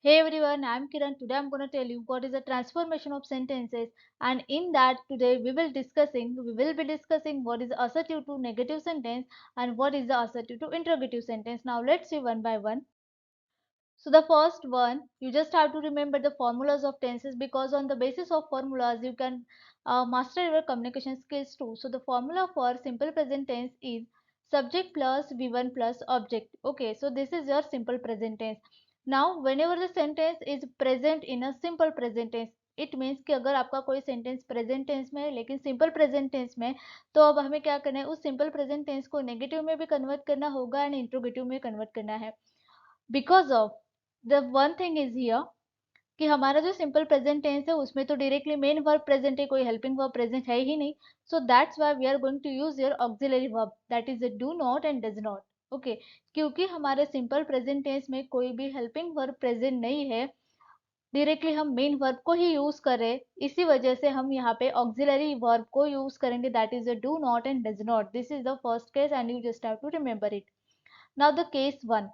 Hey everyone, I'm Kiran. Today I'm going to tell you what is the transformation of sentences, and in that today we will be discussing what is assertive to negative sentence and what is the assertive to interrogative sentence. Now let's see one by one. So the first one, you just have to remember the formulas of tenses, because on the basis of formulas you can master your communication skills too. So the formula for simple present tense is subject plus V1 plus object. Okay, so this is your simple present tense. Now whenever the sentence is present in a simple present tense, it means कि अगर आपका कोई sentence present tense में है लेकिन simple present tense में, तो अब हमें क्या करना है, उस सिंपल प्रेजेंट टेंस को नेगेटिव में भी कन्वर्ट करना होगा एंड इंट्रोगेटिव में कन्वर्ट करना है. Because of the one thing is here कि हमारा जो सिंपल प्रेजेंट टेंस है उसमें तो डायरेक्टली मेन वर्ब प्रेजेंट है, कोई हेल्पिंग वर्ब प्रेजेंट है ही नहीं. So that's why we are going to use your auxiliary verb, that is do not and does not. Okay, क्योंकि हमारे सिंपल प्रेजेंट टेंस में कोई भी हेल्पिंग वर्ब प्रेजेंट नहीं है, डायरेक्टली हम मेन वर्ब को ही यूज करें, इसी वजह से हम यहाँ पे ऑक्सिलरी वर्ब को यूज करेंगे, that is do not and does not. This is the first case and you just have to remember it. Now the case one,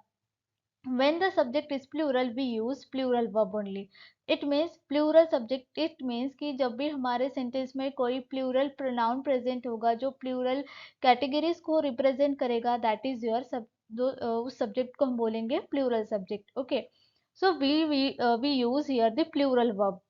when the subject is plural we use plural verb only. it means plural subject, it means कि जब भी हमारे sentence में कोई plural pronoun present होगा जो plural categories को represent करेगा, दैट इज योर सब, उस सब्जेक्ट को हम बोलेंगे plural subject. Okay, so we use here the plural verb.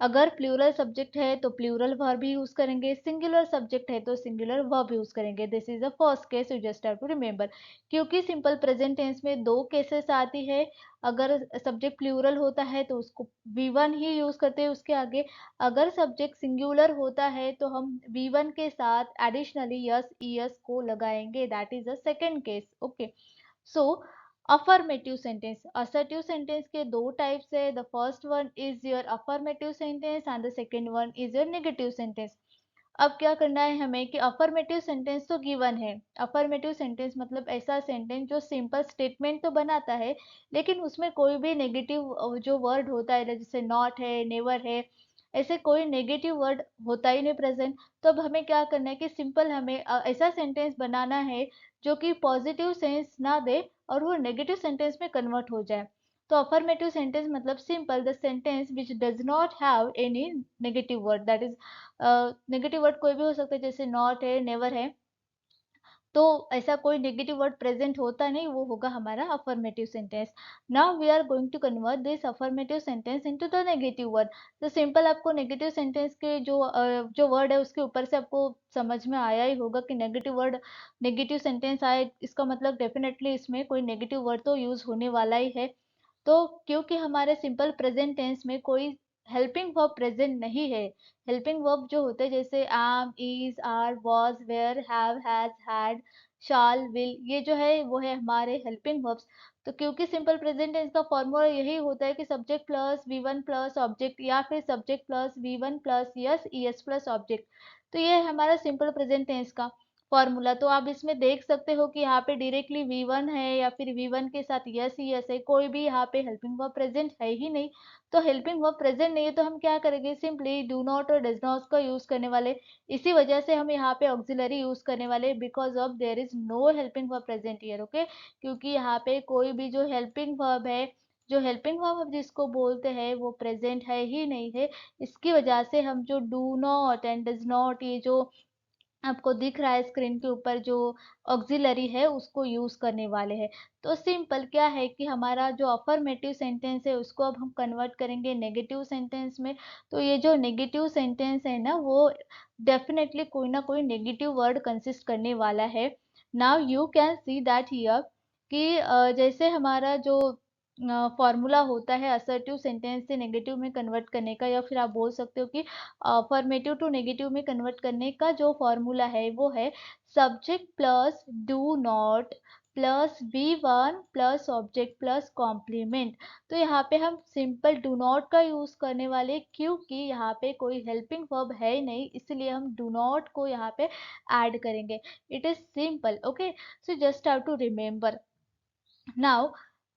अगर प्लूरल सब्जेक्ट है तो प्लूरल वर्ब भी यूज करेंगे, सिंगुलर सब्जेक्ट है तो सिंगुलर वर्ब यूज करेंगे. This is the first case, you just have to remember. क्योंकि सिंपल प्रेजेंट टेंस में दो केसेस आती है. अगर सब्जेक्ट प्लूरल होता है तो उसको V1 ही यूज करते हैं उसके आगे. अगर सब्जेक्ट सिंगुलर होता है तो हम V1 के साथ एडिशनली यस ईएस को लगाएंगे, that is the second case. Okay, so affirmative sentence, assertive sentence के दो टाइप्स है. The first one is your affirmative sentence and the second one is your negative sentence. अब क्या करना है हमें कि अफर्मेटिव सेंटेंस तो गिवन है. अफर्मेटिव सेंटेंस मतलब ऐसा सेंटेंस जो सिंपल स्टेटमेंट तो बनाता है लेकिन उसमें कोई भी नेगेटिव जो वर्ड होता है, जैसे नॉट है, नेवर है, ऐसे कोई नेगेटिव वर्ड होता ही नहीं प्रेजेंट. तो अब हमें क्या करना है कि सिंपल हमें ऐसा सेंटेंस बनाना है जो कि पॉजिटिव सेंस ना दे और वो नेगेटिव सेंटेंस में कन्वर्ट हो जाए. तो अफर्मेटिव सेंटेंस मतलब simple the sentence which does not have any negative word, that is negative word कोई भी हो सकता है, जैसे नॉट है, नेवर है, तो ऐसा कोई नेगेटिव वर्ड प्रेजेंट होता नहीं, वो होगा हमारा affirmative sentence. Now we are going to convert this affirmative sentence into the negative word. तो सिंपल आपको नेगेटिव सेंटेंस के जो वर्ड है उसके ऊपर से आपको समझ में आया ही होगा कि नेगेटिव वर्ड, नेगेटिव सेंटेंस आए इसका मतलब डेफिनेटली इसमें कोई नेगेटिव वर्ड तो यूज होने वाला ही है. तो क्योंकि हमारे सिंपल प्रेजेंट टेंस में कोई हेल्पिंग वर्ब प्रेजेंट नहीं है, हेल्पिंग वर्ब जो होते हैं जैसे am, is, are, was, were, have, has, had, shall, will, ये जो है वो है हमारे हेल्पिंग वर्ब्स. तो क्योंकि सिंपल प्रेजेंट टेंस का फॉर्मूला यही होता है कि subject plus V1 plus object या फिर subject plus V1 plus s es plus object. तो ये है हमारा सिंपल प्रेजेंट टेंस का फॉर्मूला. तो आप इसमें देख सकते हो कि यहाँ पे डायरेक्टली V1 है या फिर V1 के साथ यस ही यस है, कोई भी यहाँ पे हेल्पिंग वर्ब प्रेजेंट है ही नहीं. तो हेल्पिंग वर्ब प्रेजेंट नहीं है तो हम क्या करेंगे, सिंपली डू नॉट और डज नॉट का यूज करने वाले. इसी वजह से हम यहाँ पे ऑक्सिलरी यूज करने वाले, because of there is no helping verb present here. Okay, क्योंकि यहाँ पे कोई भी जो हेल्पिंग वर्ब है, जो हेल्पिंग वर्ब हम जिसको बोलते हैं वो प्रेजेंट है ही नहीं है. इसकी वजह से हम जो do not and does not, ये जो आपको दिख रहा है स्क्रीन के ऊपर जो ऑक्सिलरी है उसको यूज करने वाले हैं. तो सिंपल क्या है कि हमारा जो अफर्मेटिव सेंटेंस है उसको अब हम कन्वर्ट करेंगे नेगेटिव सेंटेंस में. तो ये जो नेगेटिव सेंटेंस है ना, वो डेफिनेटली कोई ना कोई नेगेटिव वर्ड कंसिस्ट करने वाला है. Now you can see that here कि जैसे हमारा जो फॉर्मूला होता है असर्टिव सेंटेंस से नेगेटिव में कन्वर्ट करने का, या फिर आप बोल सकते हो कि अफर्मेटिव टू नेगेटिव में कन्वर्ट करने का जो फॉर्मूला है वो है subject plus do not plus V1 plus object plus complement. तो यहाँ पे हम सिंपल डू नॉट का यूज करने वाले, क्योंकि यहाँ पे कोई हेल्पिंग वर्ब है ही नहीं, इसलिए हम डू नॉट को यहाँ पे ऐड करेंगे. It is simple. Okay, so just have to remember. Now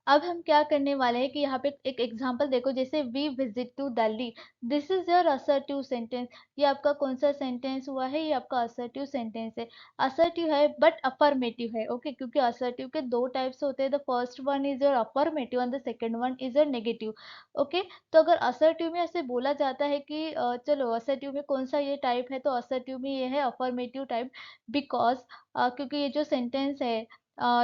अब हम क्या करने वाले हैं कि यहाँ पे एक एग्जांपल देखो, जैसे we visit to Delhi, this is your assertive sentence. ये आपका कौन सा सेंटेंस हुआ है? ये आपका असर्टिव सेंटेंस है। असर्टिव है बट अफर्मेटिव है, ओके, क्योंकि असर्टिव के दो टाइप्स होते हैं। The first one is your affirmative and the second one is your negative, okay. तो अगर असर्टिव में ऐसे बोला जाता है कि चलो असर्टिव में कौन सा ये टाइप है, तो असर्टिव में ये है अफर्मेटिव टाइप, बिकॉज क्योंकि ये जो सेंटेंस है,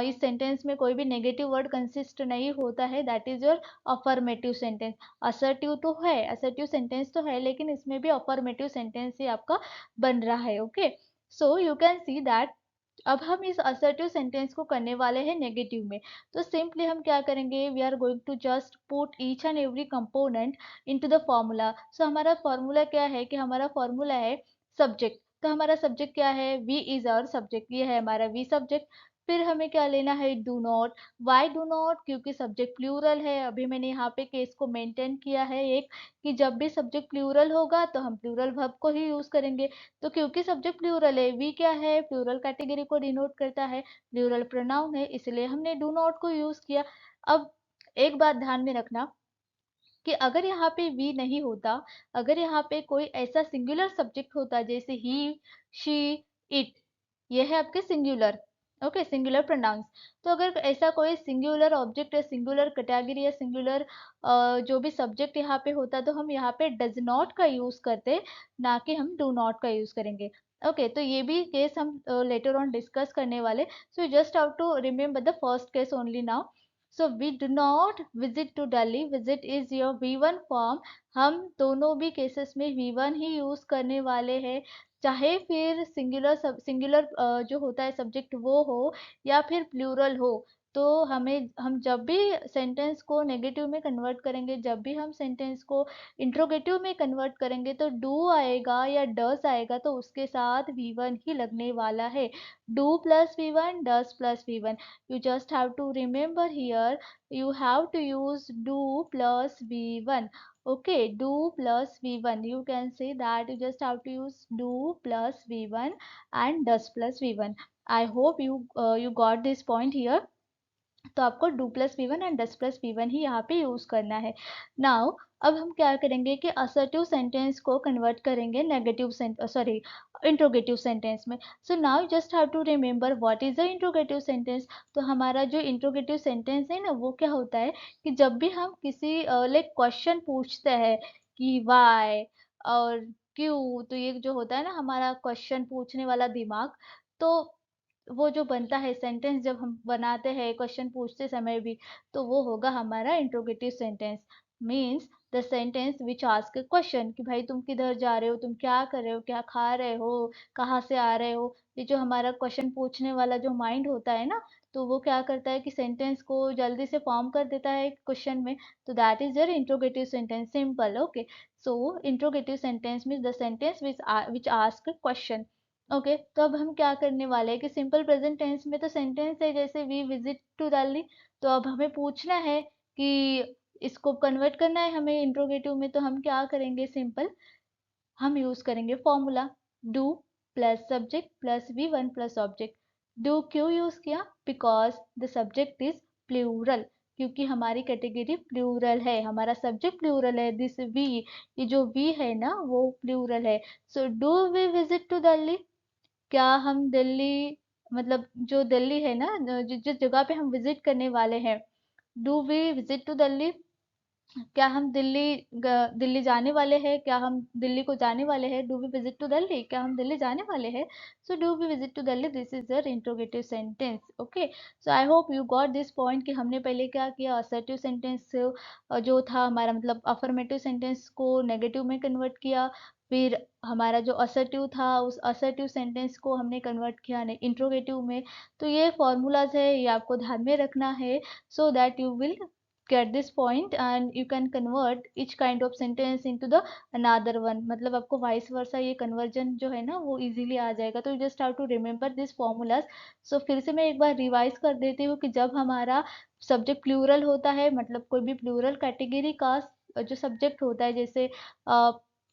इस सेंटेंस में कोई भी नेगेटिव वर्ड कंसिस्ट नहीं होता है, that is your affirmative sentence. Assertive तो है, असर्टिव सेंटेंस तो है, लेकिन इसमें भी अफर्मेटिव सेंटेंस ही आपका बन रहा है, okay. So you can see that अब हम इस असर्टिव सेंटेंस को करने वाले हैं नेगेटिव में। तो सिंपली हम क्या करेंगे, we are going to just put each and every component into the formula. So हमारा फॉर्मूला क्या है कि हमारा फॉर्मूला है सब्जेक्ट। तो हमारा सब्जेक्ट क्या है? वी इज आवर सब्जेक्ट, ये है हमारा वी सब्जेक्ट। फिर हमें क्या लेना है? Do not. Why do not? क्योंकि सब्जेक्ट प्लूरल है। अभी मैंने यहाँ पे केस को मेंटेन किया है एक, कि जब भी सब्जेक्ट प्लूरल होगा तो हम प्लूरल वर्ब को ही यूज करेंगे। तो क्योंकि सब्जेक्ट प्लूरल है, वी क्या है? प्लूरल कैटेगरी को डिनोट करता है, प्लूरल प्रोनाउन है, इसलिए हमने डू नॉट को यूज किया। अब एक बात ध्यान में रखना कि अगर यहाँ पे वी नहीं होता, अगर यहाँ पे कोई ऐसा सिंगुलर सब्जेक्ट होता जैसे ही, शी, इट, ये है आपके सिंगुलर, ओके, सिंगुलर प्रोनाउंस। तो अगर ऐसा कोई सिंगुलर ऑब्जेक्ट या सिंगुलर कैटेगरी या सिंगुलर जो भी सब्जेक्ट यहाँ पे होता, तो हम यहाँ पे डज नॉट का यूज करते, ना कि हम डू नॉट का यूज करेंगे, ओके। तो ये भी केस हम लेटर ऑन डिस्कस करने वाले। So just how to remember the first case only now. So we do not visit to Delhi, visit is your V1 form. हम दोनों भी केसेस में V1 ही यूज करने वाले हैं, चाहे फिर सिंगुलर जो होता है सब्जेक्ट वो हो या फिर प्लूरल हो। तो हम जब भी सेंटेंस को नेगेटिव में कन्वर्ट करेंगे, जब भी हम सेंटेंस को इंट्रोगेटिव में कन्वर्ट करेंगे, तो डू आएगा या डस आएगा, तो उसके साथ V1 ही लगने वाला है। Do plus V1, does plus V1। You just have to remember here, you have to use do plus V1, okay, do plus V1, you can say that you just have to use do plus V1 and does plus V1। I hope you got this point here। तो आपको do plus V one and does plus V one ही यहाँ पे use करना है। Now अब हम क्या करेंगे कि असर्टिव सेंटेंस को कन्वर्ट करेंगे नेगेटिव सॉरी इंट्रोगेटिव सेंटेंस में। So now just have to remember what is the interrogative sentence. तो हमारा जो इंट्रोगेटिव सेंटेंस है ना, वो क्या होता है कि जब भी हम किसी लाइक क्वेश्चन पूछते हैं कि वाई और क्यों, तो ये जो होता है ना हमारा क्वेश्चन पूछने वाला दिमाग, तो वो जो बनता है सेंटेंस जब हम बनाते हैं क्वेश्चन पूछते समय भी, तो वो होगा हमारा interrogative sentence. Means the sentence which ask question कि भाई तुम किधर जा रहे हो, तुम क्या कर रहे हो, क्या खा रहे हो, कहाँ से आ रहे हो। ये जो हमारा क्वेश्चन पूछने वाला जो माइंड होता है ना, तो वो क्या करता है कि सेंटेंस को जल्दी से फॉर्म कर देता है क्वेश्चन में। तो that is your interrogative sentence, simple, okay. So interrogative sentence means the sentence which ask question, okay. तो अब हम क्या करने वाले हैं कि सिंपल प्रेजेंट टेंस में तो सेंटेंस है जैसे वी विजिट टू दिल्ली। तो अब हमें पूछना है कि इसको कन्वर्ट करना है हमें इंट्रोगेटिव में, तो हम क्या करेंगे? सिंपल हम यूज करेंगे formula, do plus subject plus V1 plus object. Do क्यों यूज किया? Because the subject is plural, क्योंकि हमारी कैटेगरी प्लूरल है, हमारा सब्जेक्ट प्लूरल है, दिस वी, ये जो वी है ना वो प्लूरल है। So do we visit to Delhi, क्या हम दिल्ली, मतलब जो दिल्ली है ना, जिस जगह पे हम विजिट करने वाले हैं, do we visit to Delhi, क्या हम दिल्ली जाने वाले हैं, क्या हम दिल्ली को जाने वाले हैं? Do we visit to Delhi, क्या हम दिल्ली जाने वाले हैं? So do we visit to Delhi, this is your interrogative sentence, okay. So I hope you got this point कि हमने पहले क्या किया, असर्टिव सेंटेंस जो था हमारा, मतलब अफर्मेटिव सेंटेंस को नेगेटिव में कन्वर्ट किया। फिर हमारा जो असर्टिव था, उस असर्टिव सेंटेंस को हमने कन्वर्ट किया इंट्रोगेटिव में। तो ये फॉर्मूलाज है, ये आपको ध्यान में रखना है, so that you will get this point and you can convert each kind of sentence into the another one। मतलब आपको वाइस वर्सा ये कन्वर्जन जो है ना वो इजीली आ जाएगा। तो just how to remember this formulas. So फिर से मैं एक बार रिवाइज कर देती हूँ कि जब हमारा सब्जेक्ट प्लूरल होता है, मतलब कोई भी प्लूरल कैटेगरी का जो सब्जेक्ट होता है, जैसे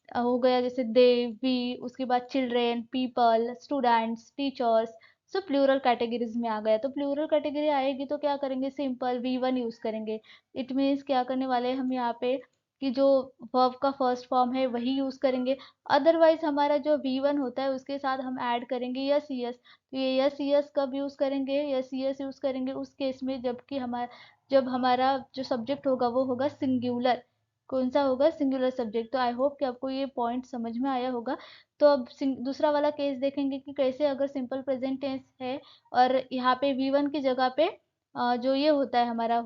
हो गया जैसे दे, वी, उसके बाद चिल्ड्रेन, पीपल, स्टूडेंट्स, टीचर्स, सो प्लूरल कैटेगरीज में आ गया। तो प्लूरल कैटेगरी आएगी तो क्या करेंगे, सिंपल V1 यूज करेंगे। इट मीन्स क्या करने वाले हैं हम यहाँ पे कि जो वर्ब का फर्स्ट फॉर्म है वही यूज करेंगे। अदरवाइज हमारा जो V1 होता है उसके साथ हम ऐड करेंगे यस यस। तो ये यस यस कब यूज करेंगे, यस यस यूज करेंगे उस केस में जब हमारा जो सब्जेक्ट होगा वो होगा सिंगुलर। कौन सा होगा, सिंगुलर सब्जेक्ट। तो आई होप कि आपको ये पॉइंट समझ में आया होगा। तो अब दूसरा वाला केस देखेंगे कि कैसे अगर सिंपल प्रेजेंट टेंस है और यहाँ पे V1 की जगह पे जो ये होता है हमारा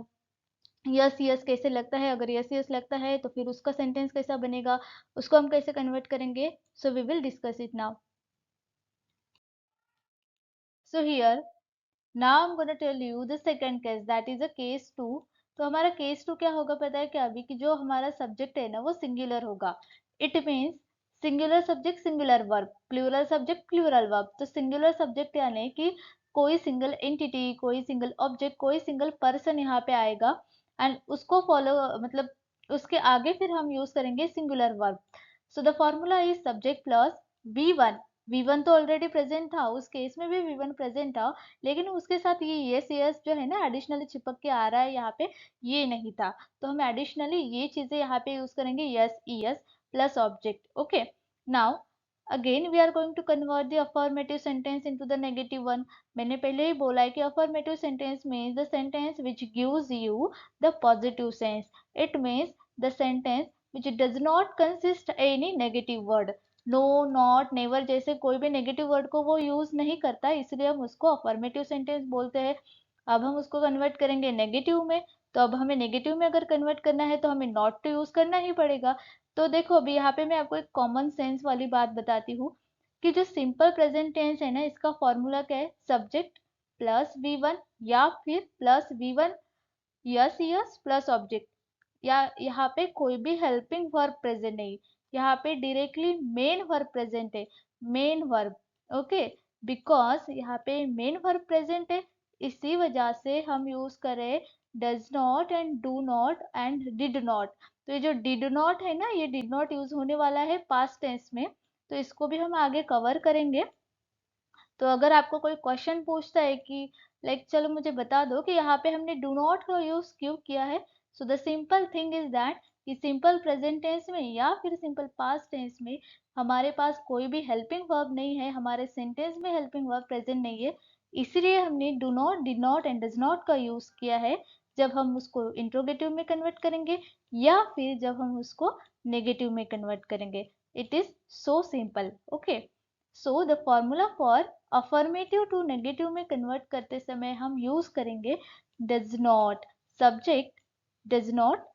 यस यस कैसे लगता है। अगर यस यस लगता है तो फिर उसका सेंटेंस कैसा बनेगा, उसको हम कैसे कन्वर्ट करेंगे। So we will discuss it now. So here now I am gonna tell you the second case, that is a case 2। तो हमारा केस 2 क्या होगा पता है क्या, अभी कि जो हमारा सब्जेक्ट है ना वो सिंगुलर होगा। It means singular subject singular verb, plural subject plural verb. तो सिंगुलर सब्जेक्ट यानी कि कोई सिंगल एंटिटी, कोई सिंगल ऑब्जेक्ट, कोई सिंगल पर्सन यहाँ पे आएगा एंड उसको फॉलो मतलब उसके आगे फिर हम यूज करेंगे singular verb. So the formula is subject plus V1। V1 तो ऑलरेडी प्रेजेंट था, उस केस में भी V1 प्रेजेंट था, लेकिन उसके साथ ये यस यस जो है ना एडिशनली चिपक के आ रहा है यहाँ पे, ये नहीं था। तो हम एडिशनली ये चीजें यहाँ पे यूज करेंगे s es plus object. Okay, now again we are going to convert the affirmative sentence into the negative one. मैंने पहले ही बोला है कि affirmative sentence means the sentence which gives you the positive sense. It means the sentence which does not consist any negative word. No, not, never जैसे कोई भी negative word को वो यूज नहीं करता, इसलिए हम उसको अफर्मेटिव सेंटेंस बोलते हैं। अब हम उसको कन्वर्ट करेंगे नेगेटिव में। तो अब हमें नेगेटिव में अगर कन्वर्ट करना है तो हमें नॉट तो यूज करना ही पड़ेगा। तो देखो अभी यहाँ पे मैं आपको एक कॉमन सेंस वाली बात बताती हूँ कि जो सिंपल प्रेजेंट टेंस है ना, इसका फॉर्मूला क्या है, सब्जेक्ट प्लस V1 या फिर plus V1 yes es plus object, या यहाँ पे कोई भी हेल्पिंग वर्ब प्रेजेंट नहीं, यहाँ पे डायरेक्टली मेन वर्ब प्रेजेंट है, मेन वर्ब। ओके, बिकॉज यहाँ पे मेन वर्ब प्रेजेंट है, इसी वजह से हम यूज करें does not and do not and did not. तो ये जो डिड नॉट है ना, ये डिड नॉट यूज होने वाला है पास्ट टेंस में, तो इसको भी हम आगे कवर करेंगे। तो अगर आपको कोई क्वेश्चन पूछता है कि लाइक चलो मुझे बता दो कि यहाँ पे हमने डू नॉट का यूज क्यों किया है, so the simple thing is that कि सिंपल प्रेजेंट टेंस में या फिर सिंपल पास्ट टेंस में हमारे पास कोई भी हेल्पिंग वर्ब नहीं है, हमारे सेंटेंस में हेल्पिंग वर्ब प्रेजेंट नहीं है, इसीलिए हमने do not, did not and does not का यूज किया है जब हम उसको इंट्रोगेटिव में कन्वर्ट करेंगे या फिर जब हम उसको नेगेटिव में कन्वर्ट करेंगे। It is so simple. Okay, so the formula for affirmative to negative में कन्वर्ट करते समय हम यूज करेंगे does not, subject does not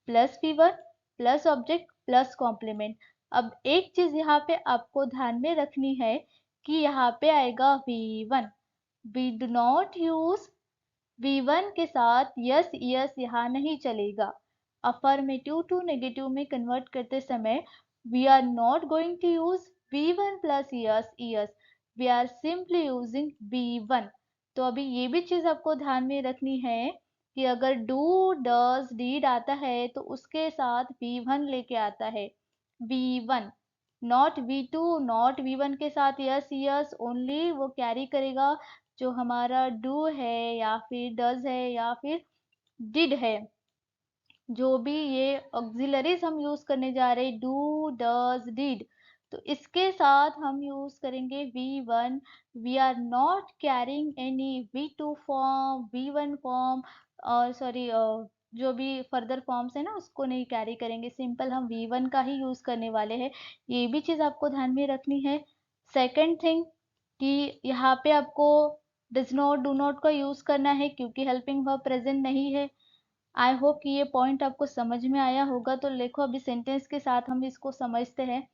plus V1 plus object plus complement. अब एक चीज यहाँ पे आपको ध्यान में रखनी है कि यहाँ पे आएगा V1। We do not use V1 के साथ यस यस यहाँ नहीं चलेगा। अफर्मेटिव टू नेगेटिव में कन्वर्ट करते समय we are not going to use V1 plus s es, we are simply using V1। तो अभी ये भी चीज आपको ध्यान में रखनी है कि अगर डू डज डीड आता है तो उसके साथ V1 लेके आता है, V1 not V2, not V1 के साथ यस यस ओनली वो कैरी करेगा जो हमारा डू है या फिर डज है या फिर डिड है। जो भी ये ऑक्सिलरीज हम यूज करने जा रहे हैं, डू डज डिड, तो इसके साथ हम यूज करेंगे V1। We are not carrying any V2 form, V1 form, और सॉरी जो भी फर्दर फॉर्म्स है ना उसको नहीं कैरी करेंगे, सिंपल हम V1 का ही यूज करने वाले हैं। ये भी चीज आपको ध्यान में रखनी है। सेकेंड थिंग कि यहाँ पे आपको डज नॉट, डू नॉट का यूज करना है क्योंकि हेल्पिंग वर्ब प्रेजेंट नहीं है। आई होप कि ये पॉइंट आपको समझ में आया होगा। तो देखो अभी सेंटेंस के साथ हम इसको समझते हैं।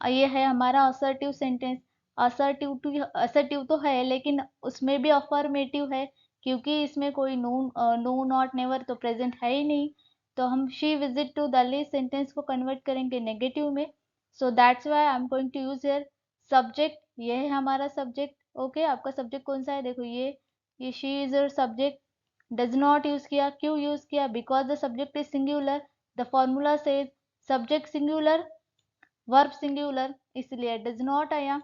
ये है हमारा असर्टिव सेंटेंस। असर्टिव तो है लेकिन उसमें भी अफर्मेटिव है क्योंकि इसमें कोई नो, नो नॉट नेवर तो प्रेजेंट है ही नहीं। तो हम she visit to Delhi sentence को कन्वर्ट करेंगे नेगेटिव में। So that's why I am going to use here subject. ये है हमारा सब्जेक्ट। ओके, आपका सब्जेक्ट कौन सा है, देखो ये she is your subject. Does not use किया, क्यों यूज किया, because the subject is singular. The formula says subject singular verb singular, इसलिए डज नॉट आया।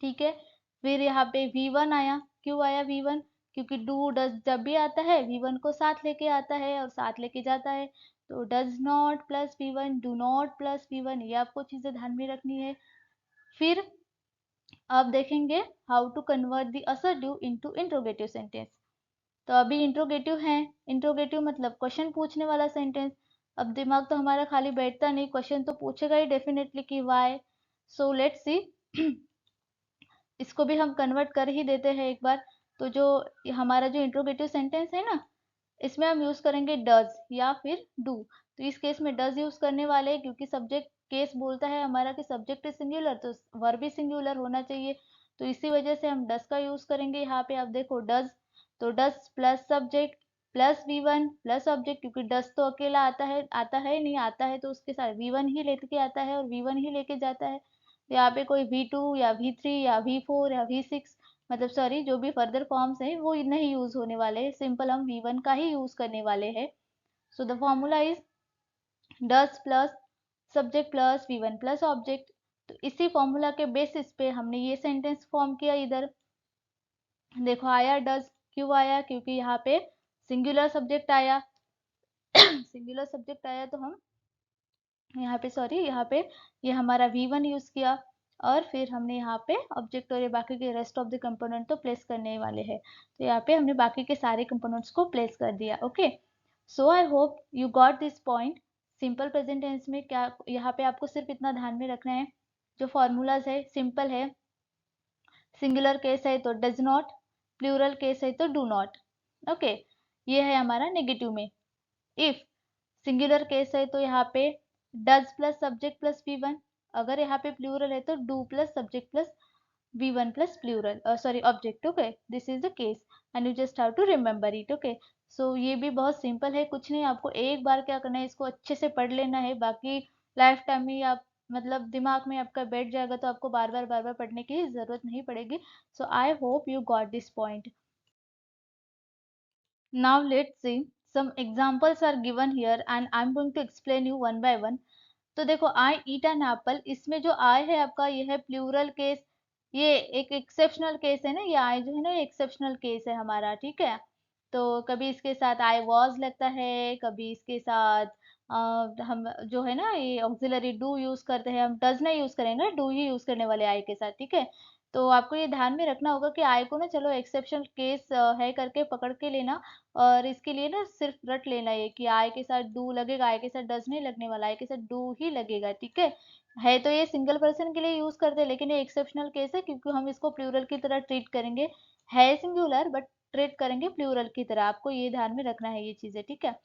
ठीक है, फिर यहाँ पे V1 आया, क्यों आया V1? क्योंकि डू डज जब भी आता है V1 को साथ लेके आता है और साथ लेके जाता है, तो does not plus V1, do not plus V1, ये आपको चीजें ध्यान में रखनी है। फिर अब देखेंगे how to convert the assertive into interrogative sentence. तो अभी इंट्रोगेटिव है, इंट्रोगेटिव मतलब क्वेश्चन पूछने वाला सेंटेंस। अब दिमाग तो हमारा खाली बैठता नहीं, क्वेश्चन तो पूछेगा ही डेफिनेटली कि व्हाई। सो लेट्स सी इसको भी हम कन्वर्ट कर ही देते हैं एक बार। तो जो हमारा जो इंट्रोगेटिव सेंटेंस है ना, इसमें हम यूज करेंगे डज या फिर डू। तो इस केस में डज यूज करने वाले हैं क्योंकि सब्जेक्ट केस बोलता है हमारा कि सब्जेक्ट इज सिंगुलर, तो वर्ब भी सिंगुलर होना चाहिए। तो इसी वजह से हम डज का यूज करेंगे यहाँ पे। आप देखो डज, तो does plus subject plus V1 plus object, क्योंकि डज तो अकेला आता है नहीं, आता है तो उसके साथ V1 ही लेके आता है और V1 ही लेके जाता है। तो यहाँ पे कोई V2 या V3 या V4 या V6 मतलब सॉरी जो भी फर्दर फॉर्म्स हैं वो नहीं यूज होने वाले हैं, सिंपल हम V1 का ही यूज करने वाले हैं। सो the formula is does plus subject plus V1 plus object. तो इसी फॉर्मूला के बेसिस पे हमने ये सेंटेंस फॉर्म किया। इधर देखो आया डज, क्यों आया? क्योंकि यहाँ पे सिंगुलर सब्जेक्ट आया सिंगुलर सब्जेक्ट आया तो हम यहाँ पे सॉरी यहाँ पे ये हमारा V1 यूज किया और फिर हमने यहाँ पे ऑब्जेक्ट और ये बाकी के रेस्ट ऑफ द कंपोनेंट तो प्लेस करने वाले हैं। तो यहाँ पे हमने बाकी के सारे कंपोनेंट्स को प्लेस कर दिया। Okay, so I hope you got this point. Simple present tense में क्या यहाँ पे आपको सिर्फ इतना ध्यान में रखना है, जो फॉर्मूलाज है सिंपल है। सिंगुलर केस है तो डज नॉट, प्लूरल केस है तो डू नॉट। ओके, ये है हमारा नेगेटिव में। इफ सिंगुलर केस है तो यहाँ पे does plus subject plus V1, अगर यहाँ पे प्लूरल है तो do plus subject plus V1 plus plural sorry object. Okay, this is the case and you just have to remember it. Okay, so ये भी बहुत सिंपल है, कुछ नहीं, आपको एक बार क्या करना है, इसको अच्छे से पढ़ लेना है, बाकी लाइफ टाइम में आप मतलब दिमाग में आपका बैठ जाएगा तो आपको बार बार पढ़ने की जरूरत नहीं पड़ेगी। So I hope you got this point. Now let's see some examples are given here and I'm going to explain you one by one. तो देखो I eat an apple, इसमें जो I है आपका ये है प्लूरल केस, ये एक एक्सेप्शनल केस है ना, ये I जो है ना ये एक्सेप्शनल केस है हमारा, ठीक है। तो कभी इसके साथ I was लगता है, कभी इसके साथ हम जो है ना ये ऑक्सिलरी डू यूज करते हैं, हम डज नहीं यूज करेंगे, डू ही यूज करने वाले I के साथ, ठीक है। तो आपको ये ध्यान में रखना होगा कि I को ना चलो एक्सेप्शनल केस है करके पकड़ के लेना, और इसके लिए ना सिर्फ रट लेना ये कि आई के साथ डू लगेगा, आई के साथ डज नहीं लगने वाला, आई के साथ डू ही लगेगा, ठीक है तो ये सिंगल पर्सन के लिए यूज करते हैं लेकिन ये एक्सेप्शनल केस है क्योंकि हम इसको प्लूरल की तरह ट्रीट करेंगे। है सिंगुलर बट ट्रीट करेंगे प्लूरल की तरह, आपको ये ध्यान में रखना है ये चीजें, ठीक है।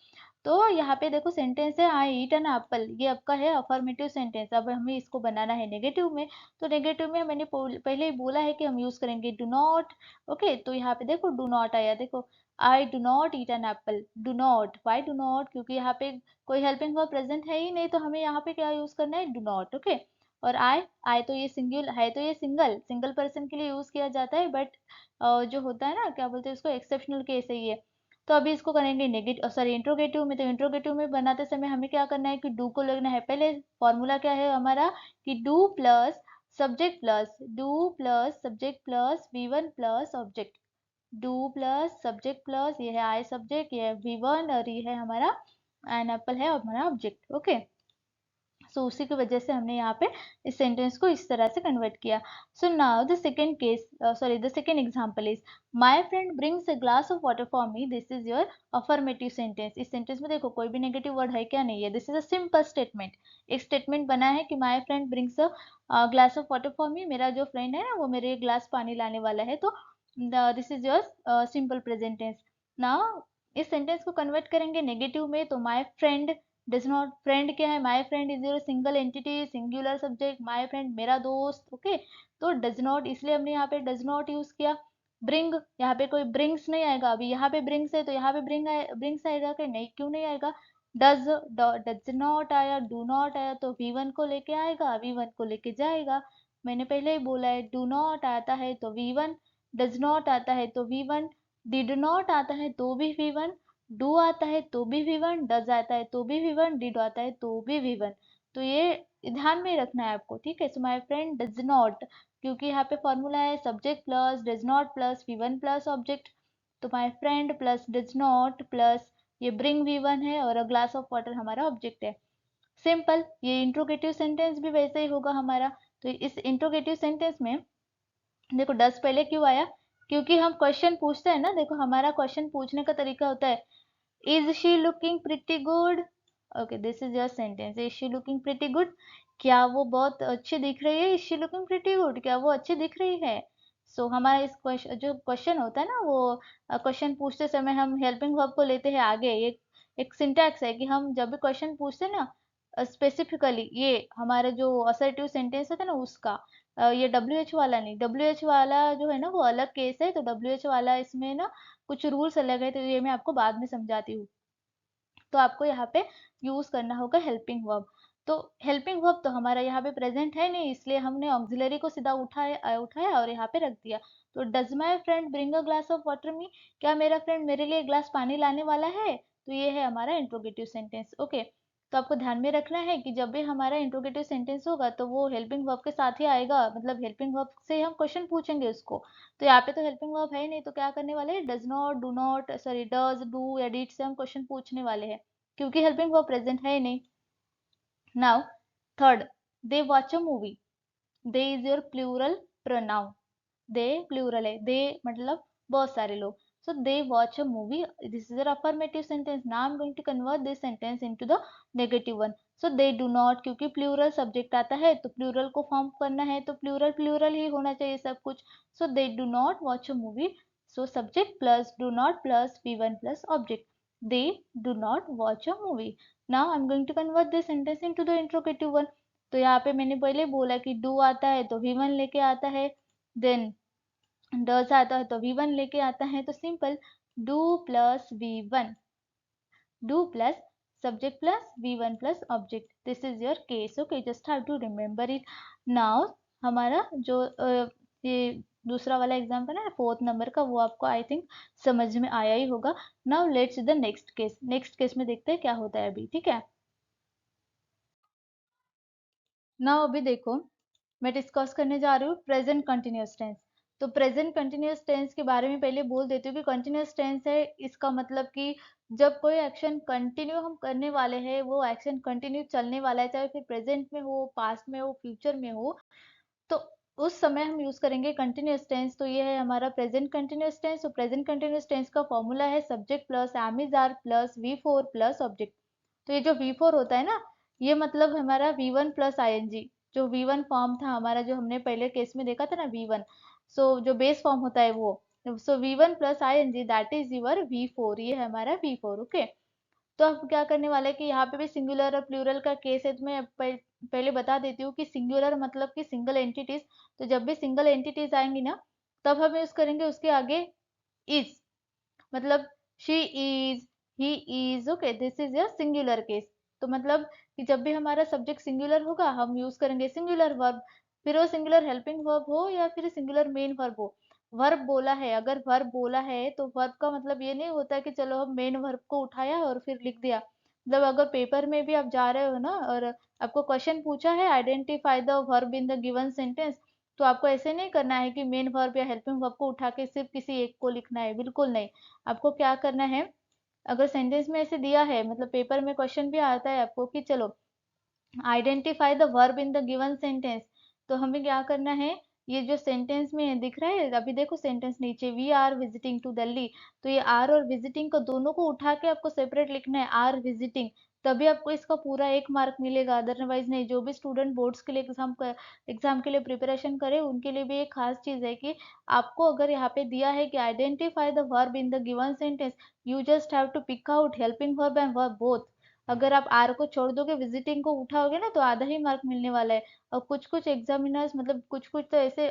तो यहाँ पे देखो सेंटेंस है आई ईट एन एप्पल, ये आपका है अफर्मेटिव सेंटेंस। अब हमें इसको बनाना है नेगेटिव में, तो नेगेटिव में मैंने पहले ही बोला है कि हम यूज करेंगे डू नॉट। ओके, तो यहाँ पे देखो डू नॉट आया, देखो I do not eat an Apple, do not, why do not? क्योंकि यहाँ पे कोई हेल्पिंग वर्ब प्रेजेंट है ही नहीं, तो हमें यहाँ पे क्या यूज करना है, डू नॉट। ओके, और आई तो ये सिंगल है, तो ये सिंगल सिंगल पर्सन के लिए यूज किया जाता है, बट जो होता है ना क्या बोलते हैं उसको, एक्सेप्शनल केस है ये। तो अभी इसको करेंगे नेगेटिव सॉरी इंट्रोगेटिव में। तो इंट्रोगेटिव में बनाते समय हमें क्या करना है कि डू को लगना है पहले। फॉर्मूला क्या है हमारा कि do plus subject plus V1 plus object. Do plus subject plus ये है आई सब्जेक्ट, ये है V1 और ये है हमारा एन एप्पल है हमारा ऑब्जेक्ट। ओके, सो उसी की वजह से हमने यहाँ पे इस सेंटेंस को इस तरह से कन्वर्ट किया। So now the second case sorry the second example is my friend brings a glass of water for me, this is your affirmative sentence. इस सेंटेंस में देखो कोई भी नेगेटिव वर्ड है क्या, नहीं है, this is a simple statement. एक स्टेटमेंट बना है कि my friend brings a glass of water for मी, मेरा जो फ्रेंड है ना वो मेरे ग्लास पानी लाने वाला है, तो this is your simple present tense. Now इस सेंटेंस को कन्वर्ट करेंगे नेगेटिव में, तो my friend does not, friend क्या है, my friend is your single entity, singular subject, my friend मेरा दोस्त। ओके, तो डज नॉट इसलिए हमने यहाँ पे डज नॉट यूज किया। ब्रिंग, यहाँ पे कोई ब्रिंग्स नहीं आएगा, अभी यहाँ पे ब्रिंग्स है तो यहाँ पे ब्रिंग्स आएगा कि नहीं, क्यों नहीं आएगा। डज डज नॉट आया, डू नॉट आया तो V1 को लेके आएगा, V1 को लेके जाएगा। मैंने पहले ही बोला है डू नॉट आता है तो V1, डज नॉट आता है तो V1, डिड नॉट आता है तो भी V1, डू आता है तो भी V1, डज आता है तो भी V1, डिड आता है तो भी V1। तो ये ध्यान में रखना है आपको, ठीक है। So my friend does not, क्योंकि यहाँ पे फॉर्मूला है subject plus does not plus V1 plus object, तो my friend plus does not plus ये ब्रिंग V1 है और अ ग्लास ऑफ वाटर हमारा ऑब्जेक्ट है। सिंपल, ये इंट्रोगेटिव सेंटेंस भी वैसे ही होगा हमारा। तो इस इंट्रोगेटिव सेंटेंस में देखो डस पहले क्यों आया, क्योंकि हम क्वेश्चन पूछते हैं ना, देखो हमारा क्वेश्चन पूछने का तरीका होता है is she looking pretty good, okay this is your sentence, is she looking pretty good, क्या वो बहुत अच्छी दिख रही है, is she looking pretty good, क्या वो अच्छी दिख रही है। सो हमारा इस क्वेश्चन जो क्वेश्चन होता है ना, वो क्वेश्चन पूछते समय हम हेल्पिंग वर्ब को लेते हैं आगे। एक सिंटैक्स है कि हम जब भी क्वेश्चन पूछते हैं ना, स्पेसिफिकली ये हमारा जो असर्टिव सेंटेंस होता है ना उसका, ये WH वाला नहीं, WH वाला जो है ना वो अलग केस है, तो WH वाला इसमें ना कुछ रूल्स अलग है, तो ये मैं आपको बाद में समझाती हूँ। तो आपको यहाँ पे यूज करना होगा हेल्पिंग वर्ब। तो हेल्पिंग वर्ब तो हमारा यहाँ पे प्रेजेंट है नहीं, इसलिए हमने ऑक्सिलरी को सीधा उठाया और यहाँ पे रख दिया। तो does my friend bring a glass of water me, क्या मेरा फ्रेंड मेरे लिए ग्लास पानी लाने वाला है, तो ये है हमारा इंट्रोगेटिव सेंटेंस। ओके, तो आपको ध्यान में रखना है कि जब भी हमारा इंट्रोगेटिव सेंटेंस होगा तो वो हेल्पिंग वर्ब के साथ ही आएगा, मतलब हेल्पिंग वर्ब से हम क्वेश्चन पूछेंगे उसको। तो यहाँ पे तो हेल्पिंग वर्ब है ही नहीं, तो क्या करने वाले हैं, does not, do not, sorry does, do या डिड से हम क्वेश्चन पूछने वाले हैं, क्योंकि हेल्पिंग वर्ब प्रेजेंट है ही नहीं। Now third, they watch a movie, they is your plural pronoun, they plural है, दे मतलब बहुत सारे लोग। So they watch a movie, this is a affirmative sentence, now I am going to convert this sentence into the negative one. So they do not, क्योंकि plural subject आता है तो plural को फॉर्म करना है तो प्लूरल प्लूरल ही होना चाहिए सब कुछ। So they do not watch a movie, so subject plus do not plus V1 plus object, they do not watch a movie. Now I am going to convert this sentence into the interrogative one. तो यहाँ पे मैंने पहले बोला कि do आता है तो V1 लेके आता है, देन डज आता है तो V1 लेके आता है, तो simple do plus V1, do plus subject plus V1 plus object, this is your case. Okay, just have to remember it. नाउ हमारा जो ये दूसरा वाला एग्जाम्पल है फोर्थ नंबर का, वो आपको आई थिंक समझ में आया ही होगा। Now let's the next case, next case में देखते हैं क्या होता है अभी, ठीक है। नाउ अभी देखो मैं डिस्कस करने जा रही हूँ प्रेजेंट कंटिन्यूअस टेंस। तो प्रेजेंट कंटिन्यूअस टेंस के बारे में पहले बोल देती हूँ कि कंटिन्यूअस टेंस है, इसका मतलब कि जब कोई एक्शन कंटिन्यू हम करने वाले हैं, वो एक्शन कंटिन्यू चलने वाला है, चाहे फिर प्रेजेंट में हो, पास्ट में हो, फ्यूचर में हो, तो उस समय हम यूज करेंगे कंटिन्यूअस टेंस। तो ये है हमारा प्रेजेंट कंटिन्यूअस टेंस। तो प्रेजेंट कंटिन्यूअस टेंस का फॉर्मूला है subject plus am is are plus V4 plus object. तो ये जो V4 होता है ना, ये मतलब हमारा V1 प्लस ING, जो V1 फॉर्म था हमारा, जो हमने पहले केस में देखा था ना V1, सो जो बेस फॉर्म होता है वो, so V1 plus ING that is your V4, ये है हमारा V4। ओके, तो अब क्या करने वाले हैं कि यहाँ पे भी सिंगुलर और प्लूरल का केस है, तो मैं पहले बता देती हूँ कि सिंगुलर मतलब कि सिंगल एंटिटीज, तो जब भी सिंगल एंटिटीज आएंगी ना, तब हम यूज करेंगे उसके आगे इज, मतलब she is, he is. Okay, this is a singular case. तो मतलब कि जब भी हमारा सब्जेक्ट सिंगुलर होगा हम यूज करेंगे सिंगुलर वर्ब, फिर वो सिंगुलर हेल्पिंग वर्ब हो या फिर सिंगुलर मेन वर्ब हो। वर्ब बोला है, अगर वर्ब बोला है तो वर्ब का मतलब ये नहीं होता है कि चलो हम मेन वर्ब को उठाया और फिर लिख दिया। मतलब अगर पेपर में भी आप जा रहे हो ना और आपको क्वेश्चन पूछा है identify the verb in the given sentence, तो आपको ऐसे नहीं करना है कि मेन वर्ब या हेल्पिंग वर्ब को उठा के सिर्फ किसी एक को लिखना है, बिल्कुल नहीं। आपको क्या करना है, अगर सेंटेंस में ऐसे दिया है, मतलब पेपर में क्वेश्चन भी आता है आपको कि चलो identify the verb in the given sentence, तो हमें क्या करना है, ये जो सेंटेंस में दिख रहा है अभी देखो सेंटेंस नीचे, we are visiting to Delhi, तो ये आर और विजिटिंग को दोनों को उठा के आपको सेपरेट लिखना है, आर विजिटिंग, तभी आपको इसका पूरा 1 मार्क मिलेगा, अदरवाइज नहीं। जो भी स्टूडेंट बोर्ड्स के लिए एग्जाम के लिए प्रिपरेशन करे उनके लिए भी एक खास चीज है कि आपको अगर यहाँ पे दिया है कि identify the verb in the given sentence, you just have to pick out helping verb and verb both. अगर आप आर को छोड़ दोगे, विजिटिंग को उठाओगे ना, तो आधा ही मार्क मिलने वाला है। और कुछ कुछ एग्जामिनर्स, मतलब कुछ कुछ तो ऐसे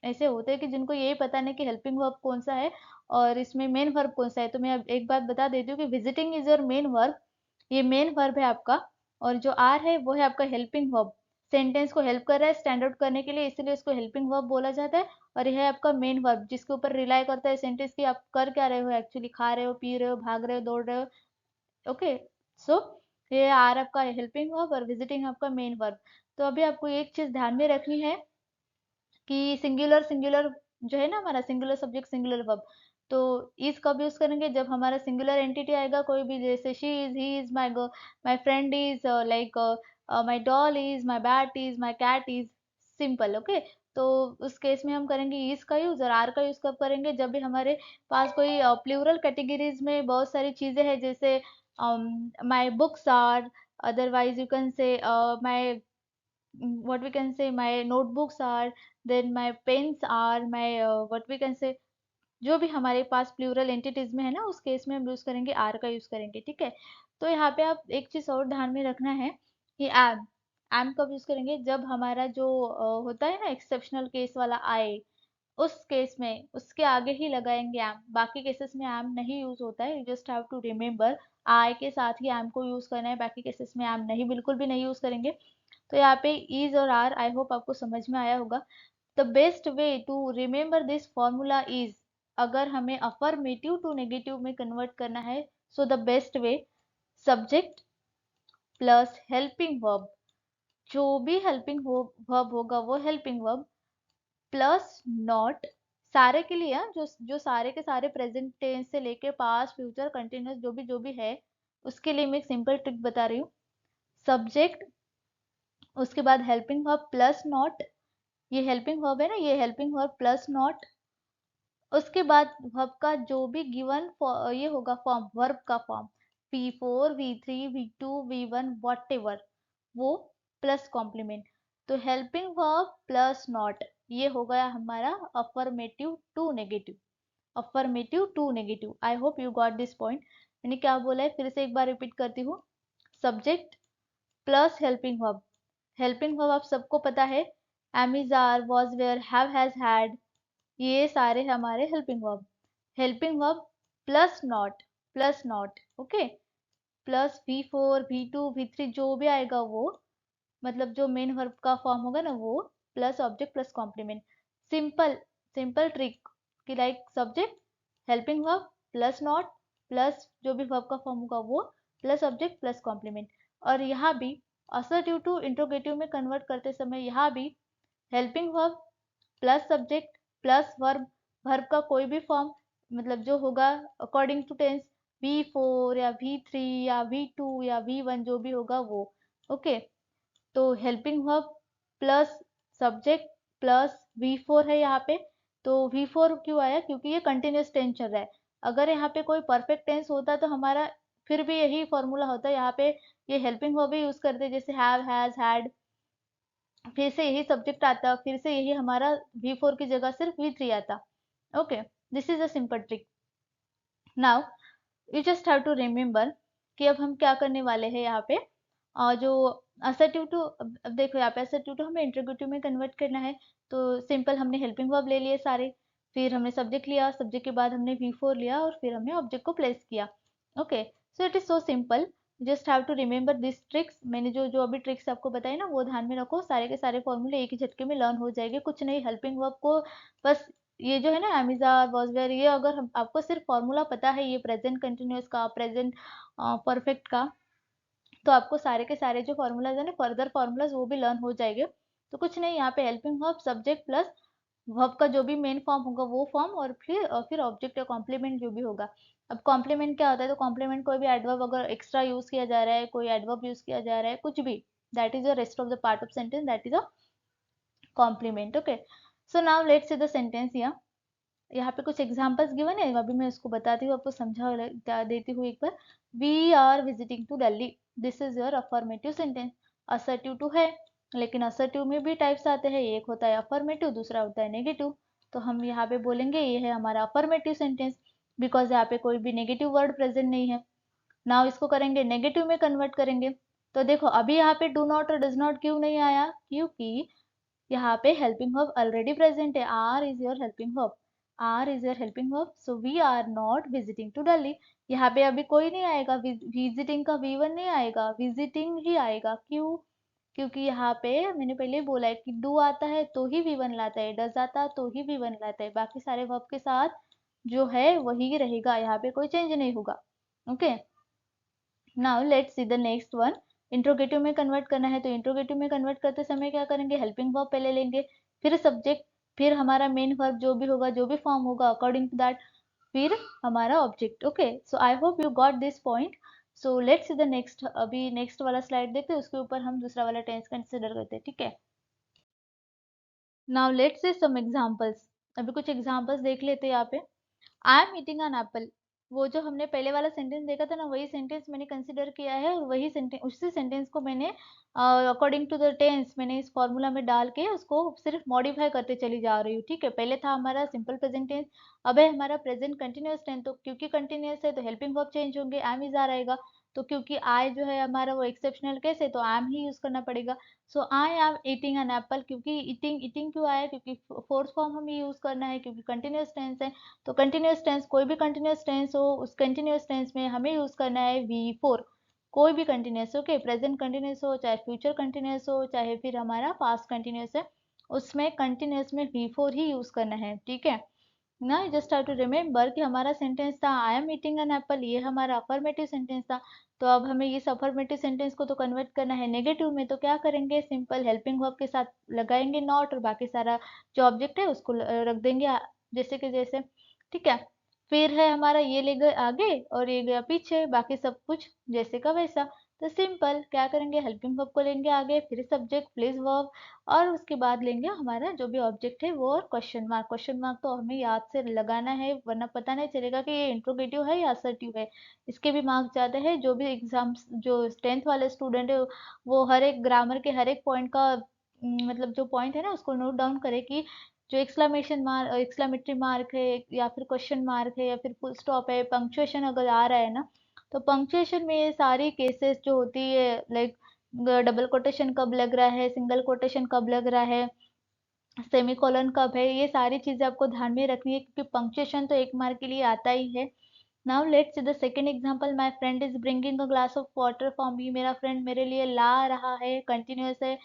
ऐसे होते हैं कि जिनको यही पता नहीं कि हेल्पिंग वर्ब कौन सा है और इसमें मेन वर्ब कौन सा है। तो मैं अब एक बात बता देती हूँ कि visiting is your main verb, ये मेन वर्ब है आपका, और जो आर है वो है आपका हेल्पिंग वर्ब, सेंटेंस को हेल्प कर रहा है स्टैंड आउट करने के लिए, इसलिए इसको हेल्पिंग वर्ब बोला जाता है। और यह है आपका मेन वर्ब जिसके ऊपर रिलाई करता है सेंटेंस की आप कर क्या रहे हो, एक्चुअली खा रहे हो, पी रहे हो, भाग रहे हो, दौड़ रहे हो। ओके, सो ये आर आपका हेल्पिंग वर्ब और विजिटिंग आपका मेन वर्ब। तो अभी आपको एक चीज ध्यान में रखनी है कि सिंगुलर सिंगुलर जो है ना हमारा सिंगुलर सब्जेक्ट सिंगुलर वर्ब, तो इज कब यूज करेंगे जब हमारा सिंगुलर एंटिटी आएगा कोई भी, जैसे she is, he is, my friend is, like my doll is, my bat is, my cat is, simple. Okay, तो उस केस में हम करेंगे इज का यूज। और आर का यूज कब करेंगे जब भी हमारे पास कोई प्लूरल कैटेगरीज में बहुत सारी चीजें हैं, जैसे my books are, otherwise you can say my what we can say my notebooks are, then my pens are, my what we can say, जो भी हमारे पास प्लूरल एंटिटीज में है ना, उस केस में हम यूज करेंगे आर का यूज करेंगे। ठीक है, तो यहाँ पे आप एक चीज और ध्यान में रखना है कि एम कब यूज करेंगे जब हमारा जो होता है ना एक्सेप्शनल केस वाला आए, उस केस में उसके आगे ही लगाएंगे एम। बाकी केसेस में एम नहीं यूज होता है, you just have to remember I के साथ ही एम को यूज करना है, बाकी केसेस में एम नहीं, बिल्कुल भी नहीं यूज करेंगे। तो यहाँ पे इज और आर आई होप आपको समझ में आया होगा। The best way to remember this formula is, अगर हमें अफर्मेटिव टू नेगेटिव में कन्वर्ट करना है, so the best way subject plus helping verb, जो भी हेल्पिंग वर्ब होगा वो हेल्पिंग वर्ब प्लस नॉट, सारे के लिए जो जो सारे के सारे प्रेजेंट टेंस से लेके पास्ट फ्यूचर कंटिन्यूस जो भी है, उसके लिए मैं एक सिंपल ट्रिक बता रही हूँ। सब्जेक्ट, उसके बाद हेल्पिंग वर्ब प्लस नॉट, ये हेल्पिंग वर्ब है ना, ये हेल्पिंग वर्ब प्लस नॉट, उसके बाद वर्ब का जो भी गिवन ये होगा फॉर्म, वर्ब का form V4 V3 V2 V1 whatever, वो प्लस कॉम्प्लीमेंट। तो हेल्पिंग वर्ब प्लस नॉट, ये हो गया हमारा affirmative to negative, affirmative to negative. I hope you got this point. मैंने क्या बोला है फिर से एक बार रिपीट करती हूँ। Subject plus helping verb, helping verb आप सबको पता है, am is, are, was, were, have, has, had, ये सारे हमारे helping verb. Helping verb plus not, plus not, okay, plus V4 V2 V3 जो भी आएगा वो, मतलब जो मेन वर्ब का फॉर्म होगा ना वो, plus object plus complement. Simple simple trick कि like subject helping verb plus not plus जो भी वर्ब का फॉर्म होगा वो प्लस ऑब्जेक्ट प्लस कॉम्प्लीमेंट। और यहाँ भी असर्टिव टू इंट्रोगेटिव में कन्वर्ट करते समय यहाँ भी helping verb plus subject plus verb, verb का कोई भी फॉर्म, मतलब जो होगा अकॉर्डिंग टू टेंस, V4 या V3 या V2 या V1 जो भी होगा वो। ओके, तो helping verb plus subject plus V4 है यहाँ पे। तो V4 क्यों आया, क्योंकि ये कंटिन्यूस टेंस चल रहा है। अगर यहाँ पे कोई परफेक्ट टेंस होता तो हमारा फिर भी यही फॉर्मूला होता है, यहाँ पे ये हेल्पिंग वर्ब ही यूज करते, जैसे हैव, हैज, हैड, फिर से यही सब्जेक्ट आता, फिर से यही हमारा V4 की जगह सिर्फ V3 आता। Okay, this is a simple trick. Now you just have to remember कि अब हम क्या करने वाले हैं यहाँ पे, और जो असर्टिव टू, अब देखो यहाँ पे असर्टिव टू हमें इंट्रोगेटिव में कन्वर्ट करना है। तो सिंपल, हमने हेल्पिंग वर्ब ले लिए सारे, फिर हमने सब्जेक्ट लिया, सब्जेक्ट के बाद हमने V4 लिया और फिर हमने ऑब्जेक्ट को प्लेस किया। Okay, so it is so simple, just have to remember this tricks. मैंने जो जो अभी ट्रिक्स आपको बताई ना वो ध्यान में रखो, सारे के सारे फॉर्मूले एक ही झटके में लर्न हो जाएंगे। कुछ नहीं, हेल्पिंग वर्ब को बस, ये जो है ना एमिजा वॉज वेयर, ये अगर आपको सिर्फ फॉर्मूला पता है ये प्रेजेंट कंटिन्यूअस का, प्रेजेंट परफेक्ट का, तो आपको सारे के सारे जो फॉर्मूलाज है ना, फर्दर फॉर्मूलाज वो भी लर्न हो जाएंगे। तो कुछ नहीं, यहाँ पे helping verb subject plus verb का जो भी मेन फॉर्म होगा वो फॉर्म, और फिर ऑब्जेक्ट या कॉम्प्लीमेंट जो भी होगा। अब कॉम्प्लीमेंट क्या होता है, तो कॉम्प्लीमेंट कोई भी एडवर्ब अगर एक्स्ट्रा यूज किया जा रहा है, कोई एडवर्ब यूज किया जा रहा है, कुछ भी, that is the rest of the part of sentence, that is a compliment. Okay, so now let's see the sentence. यहाँ पे कुछ एग्जाम्पल्स गिवन है, अभी मैं उसको बताती हूँ, आपको समझा देती हूँ एक बार। We are visiting to Delhi, this is your affirmative sentence. Assertive too है, लेकिन असर्टिव में भी टाइप्स आते हैं, एक होता है अफर्मेटिव, दूसरा होता है नेगेटिव। तो हम यहाँ पे बोलेंगे ये है हमारा अफर्मेटिव सेंटेंस, बिकॉज यहाँ पे कोई भी नेगेटिव वर्ड प्रेजेंट नहीं है। नाउ इसको करेंगे नेगेटिव में कन्वर्ट करेंगे। तो देखो अभी यहाँ पे डू नॉट और डज नॉट क्यों नहीं आया, क्योंकि यहाँ पे हेल्पिंग वर्ब ऑलरेडी प्रेजेंट है, are is your helping verb, are is your helping verb, so we are not visiting to Delhi. यहाँ पे अभी कोई नहीं आएगा, विजिटिंग का V1 नहीं आएगा, विजिटिंग ही आएगा। क्यों, क्योंकि यहाँ पे मैंने पहले बोला है कि डू आता है तो ही V1 लाता है, डज आता तो ही V1 लाता है, बाकी सारे वर्ब के साथ जो है वही रहेगा, यहाँ पे कोई चेंज नहीं होगा। Okay, now let's see the next one. Interrogative में कन्वर्ट करना है, तो इंट्रोगेटिव में कन्वर्ट करते समय क्या करेंगे, हेल्पिंग वर्ब पहले लेंगे, फिर सब्जेक्ट, फिर हमारा मेन वर्ब जो भी होगा, जो भी फॉर्म होगा अकॉर्डिंग टू दैट, फिर हमारा object. Okay, so I hope you got this point. So let's see the next. अभी नेक्स्ट वाला स्लाइड देखते हैं, उसके ऊपर हम दूसरा वाला टेंस कंसिडर करते हैं, ठीक है। Now let's see some examples. अभी कुछ एग्जांपल्स देख लेते हैं यहाँ पे। I am eating an apple. वो जो हमने पहले वाला सेंटेंस देखा था ना, वही सेंटेंस मैंने कंसिडर किया है, और वही सेंटेंस, उसी सेंटेंस को मैंने अकॉर्डिंग टू द टेंस मैंने इस फॉर्मूला में डाल के उसको सिर्फ मॉडिफाई करते चली जा रही हूँ, ठीक है। पहले था हमारा सिंपल प्रेजेंट टेंस, अब है हमारा प्रेजेंट कंटिन्यूअस टेंस। तो क्योंकि कंटिन्यूअस है तो हेल्पिंग वर्ब चेंज होंगे, एम इज आर आएगा। तो क्योंकि आई जो है हमारा वो एक्सेप्शनल केस है, तो एम ही यूज करना पड़ेगा। So I am eating an apple. क्योंकि ईटिंग ईटिंग क्यों आया, क्योंकि फोर्थ फॉर्म हमें यूज करना है, क्योंकि कंटिन्यूअस टेंस है। तो कंटिन्यूअस टेंस, कोई भी कंटिन्यूअस टेंस हो, उस कंटिन्यूअस टेंस में हमें यूज करना है वी फोर। कोई भी कंटिन्यूअस, ओके, प्रेजेंट कंटिन्यूअस हो, चाहे फ्यूचर कंटिन्यूअस हो, चाहे फिर हमारा पास्ट कंटिन्यूअस है, उसमें कंटिन्यूअस में वी फोर ही यूज करना है, ठीक है ना। जस्ट हैव टू रिमेम्बर कि हमारा सेंटेंस था आई एम ईटिंग एन एप्पल, ये हमारा अफर्मेटिव सेंटेंस था। तो अब हमें इस अफर्मेटिव सेंटेंस को तो कन्वर्ट करना है नेगेटिव में, तो क्या करेंगे, सिंपल हेल्पिंग वर्ब के साथ लगाएंगे नॉट, और बाकी सारा जो ऑब्जेक्ट है उसको रख देंगे जैसे कि जैसे, ठीक है। फिर है हमारा ये ले गए आगे और ये गया पीछे, बाकी सब कुछ जैसे का वैसा। तो सिंपल क्या करेंगे, हेल्पिंग वर्ब को लेंगे आगे, फिर सब्जेक्ट प्लेस वर्ब, और उसके बाद लेंगे हमारा जो भी ऑब्जेक्ट है वो, और क्वेश्चन मार्क। क्वेश्चन मार्क तो हमें याद से लगाना है, वरना पता नहीं चलेगा कि ये इंट्रोगेटिव है या असर्टिव है। इसके भी मार्क्स ज्यादा है। जो भी एग्जाम्स, जो 10th वाले स्टूडेंट है, वो हर एक ग्रामर के हर एक पॉइंट का मतलब जो पॉइंट है ना, उसको नोट डाउन करे कि जो एक्सक्लामेशन मार्क, एक्सक्लामेटरी मार्क है, या फिर क्वेश्चन मार्क है, या फिर फुल स्टॉप है, पंक्चुएशन अगर आ रहा है ना, तो पंक्चुएशन में ये सारी केसेस जो होती है, लाइक डबल कोटेशन कब लग रहा है, सिंगल कोटेशन कब लग रहा है, सेमीकोलन कब है, ये सारी चीजें आपको ध्यान में रखनी है, क्योंकि पंक्चुएशन तो 1 मार्क के लिए आता ही है। Now let's see the second example. My friend is bringing a glass of water for मी। मेरा फ्रेंड मेरे लिए ला रहा है, कंटिन्यूअस है,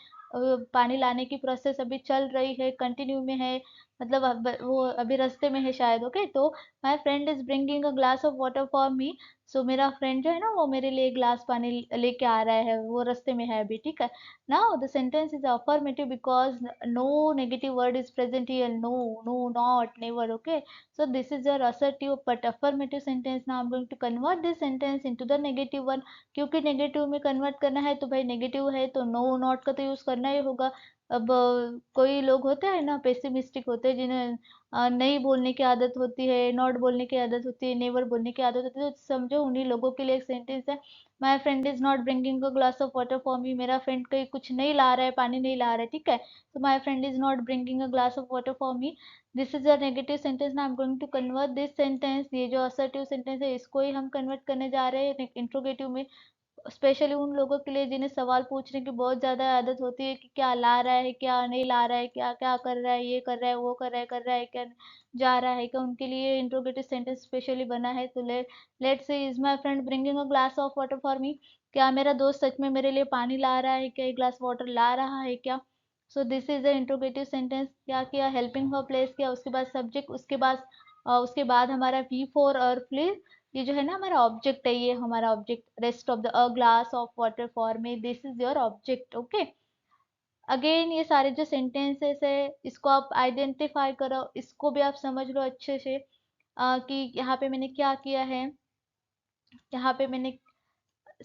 पानी लाने की प्रोसेस अभी चल रही है, कंटिन्यू में है, मतलब वो अभी रास्ते में है शायद, ओके। तो my friend is bringing a glass of water for me. So मेरा फ्रेंड जो है ना, वो मेरे लिए एक ग्लास पानी लेके आ रहा है, वो रास्ते में है अभी, ठीक है। Now the sentence is affirmative because no negative word is present here. No, no, not, never, okay. So this is your assertive but affirmative sentence. Now I'm going to convert this sentence into the negative one. क्योंकि negative में convert करना है, तो भाई negative है तो no not का तो यूज करना ही होगा। अब कोई लोग होते हैं ना पेसिमिस्टिक होते हैं, जिन्हें नहीं बोलने की आदत होती है, नॉट बोलने की आदत होती है, नेवर बोलने की आदत होती है, तो समझो उन्हीं लोगों के लिए एक सेंटेंस है, माई friend is not bringing a glass of water for मी। मेरा फ्रेंड कहीं कुछ नहीं ला रहा है, पानी नहीं ला रहा है, ठीक है। तो my friend is not bringing a glass of water for me, this is a negative sentence. Now I am going to convert this sentence, ये जो असर्टिव सेंटेंस है इसको ही हम कन्वर्ट करने जा रहे हैं इंट्रोगेटिव में। स्पेशली उन लोगों के लिए जिन्हें सवाल पूछने की बहुत ज्यादा आदत होती है कि क्या ला रहा है, क्या नहीं ला रहा है, क्या क्या कर रहा है, ये कर रहा है, वो कर रहा है क्या, जा रहा है क्या, उनके लिए इंट्रोगेटिव सेंटेंस स्पेशली बना है। तो let's say, is my friend bringing a glass of water for मी। क्या मेरा दोस्त सच में मेरे लिए पानी ला रहा है क्या, एक ग्लास वाटर ला रहा है क्या। सो this is a interrogative sentence. क्या किया, हेल्पिंग वर्ब प्लेस किया, उसके बाद सब्जेक्ट, उसके बाद हमारा वी फोर, और फिर ये जो है ना हमारा ऑब्जेक्ट है, ये हमारा object, rest of the a glass of water for me, this is your object, okay. Again ये सारे जो सेंटेंसेस है, इसको आप आइडेंटिफाई करो, इसको भी आप समझ लो अच्छे से, कि यहाँ पे मैंने क्या किया है। यहाँ पे मैंने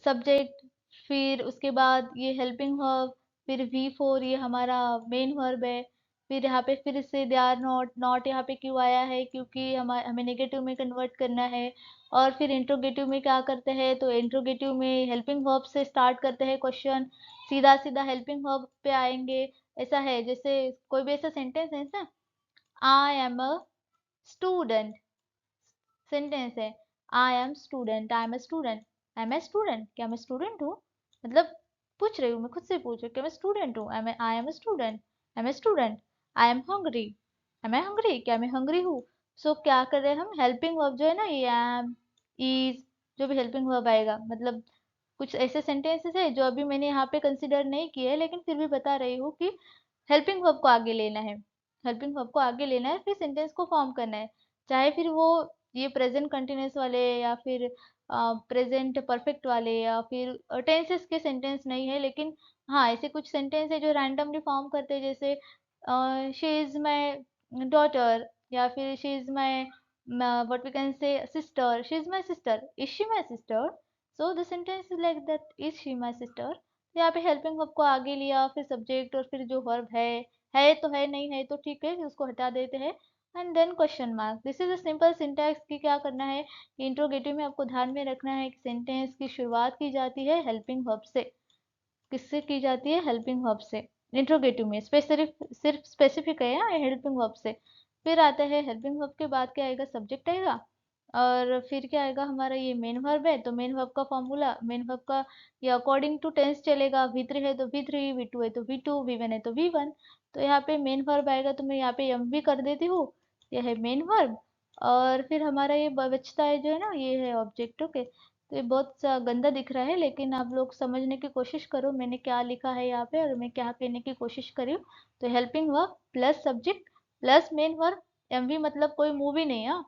सब्जेक्ट, फिर उसके बाद ये हेल्पिंग वर्ब, फिर वी फोर, ये हमारा मेन वर्ब है। फिर यहाँ पे फिर से दे आर नॉट, नॉट यहाँ पे क्यों आया है, क्योंकि हमें नेगेटिव में कन्वर्ट करना है। और फिर इंट्रोगेटिव में क्या करते हैं, तो इंट्रोगेटिव में हेल्पिंग वर्ब से स्टार्ट करते हैं क्वेश्चन, सीधा सीधा हेल्पिंग वर्ब पे आएंगे। ऐसा है जैसे कोई भी ऐसा सेंटेंस है ना, I am a student, sentence है, I am student, I am a student, I am a student, क्या मैं स्टूडेंट हूँ, मतलब पूछ रही हूँ, मैं खुद से पूछ रही हूँ क्या मैं स्टूडेंट हूँ, I am a student, I am a student, I am hungry, am I hungry, क्या मैं हंग्री हूँ। सो क्या कर रहे हैं हम, हेल्पिंग वर्ब जो है ना, ये एम, इज, जो भी हेल्पिंग वर्ब आएगा, मतलब कुछ ऐसे सेंटेंसेस है जो अभी मैंने यहाँ पे कंसिडर नहीं किए, लेकिन फिर भी बता रही हूँ कि हेल्पिंग वर्ब को आगे लेना है, हेल्पिंग वर्ब को आगे लेना है, फिर सेंटेंस को फॉर्म करना है। चाहे फिर वो ये प्रेजेंट कंटिन्यूअस वाले, या फिर प्रेजेंट परफेक्ट वाले, या फिर टेंसेस के सेंटेंस नहीं है, लेकिन हाँ ऐसे कुछ सेंटेंस है जो रैंडमली फॉर्म करते हैं, जैसे शी इज माई daughter, या फिर she is my what we can say sister, she is my sister, is she my sister. So the sentence is like that, is she my sister. यहाँ पे helping verb को आगे लिया, फिर subject और फिर जो वर्ब है तो है, नहीं है तो ठीक है, उसको हटा देते हैं, and then question mark. This is a simple syntax की क्या करना है कि इंट्रोगेटिव में आपको ध्यान में रखना है कि सेंटेंस की शुरुआत की जाती है हेल्पिंग वर्ब से। किससे की जाती है? हेल्पिंग वर्ब से। इंट्रोगेटिव में सिर्फ स्पेसिफिक है यहाँ हेल्पिंग वर्ब से। फिर आता है हेल्पिंग वर्ब के बाद क्या आएगा? सब्जेक्ट आएगा, और फिर क्या आएगा हमारा? ये मेन वर्ब है, तो मेन वर्ब का फॉर्मूला, मेन वर्ब का ये अकॉर्डिंग टू टेंस चलेगा। V3 है तो V3, V2 है तो V2, V1 है तो V1। तो यहाँ पे मेन वर्ब आएगा, तो मैं यहाँ पे एम भी कर देती हूँ, यह है मेन वर्ब। और फिर हमारा ये बचता है जो है ना, ये है ऑब्जेक्ट। ओके, तो ये बहुत सा गंदा दिख रहा है, लेकिन आप लोग समझने की कोशिश करो मैंने क्या लिखा है यहाँ पे और मैं क्या कहने की कोशिश करी हूँ। तो helping verb plus subject plus main verb, MV मतलब कोई मूवी नहीं है,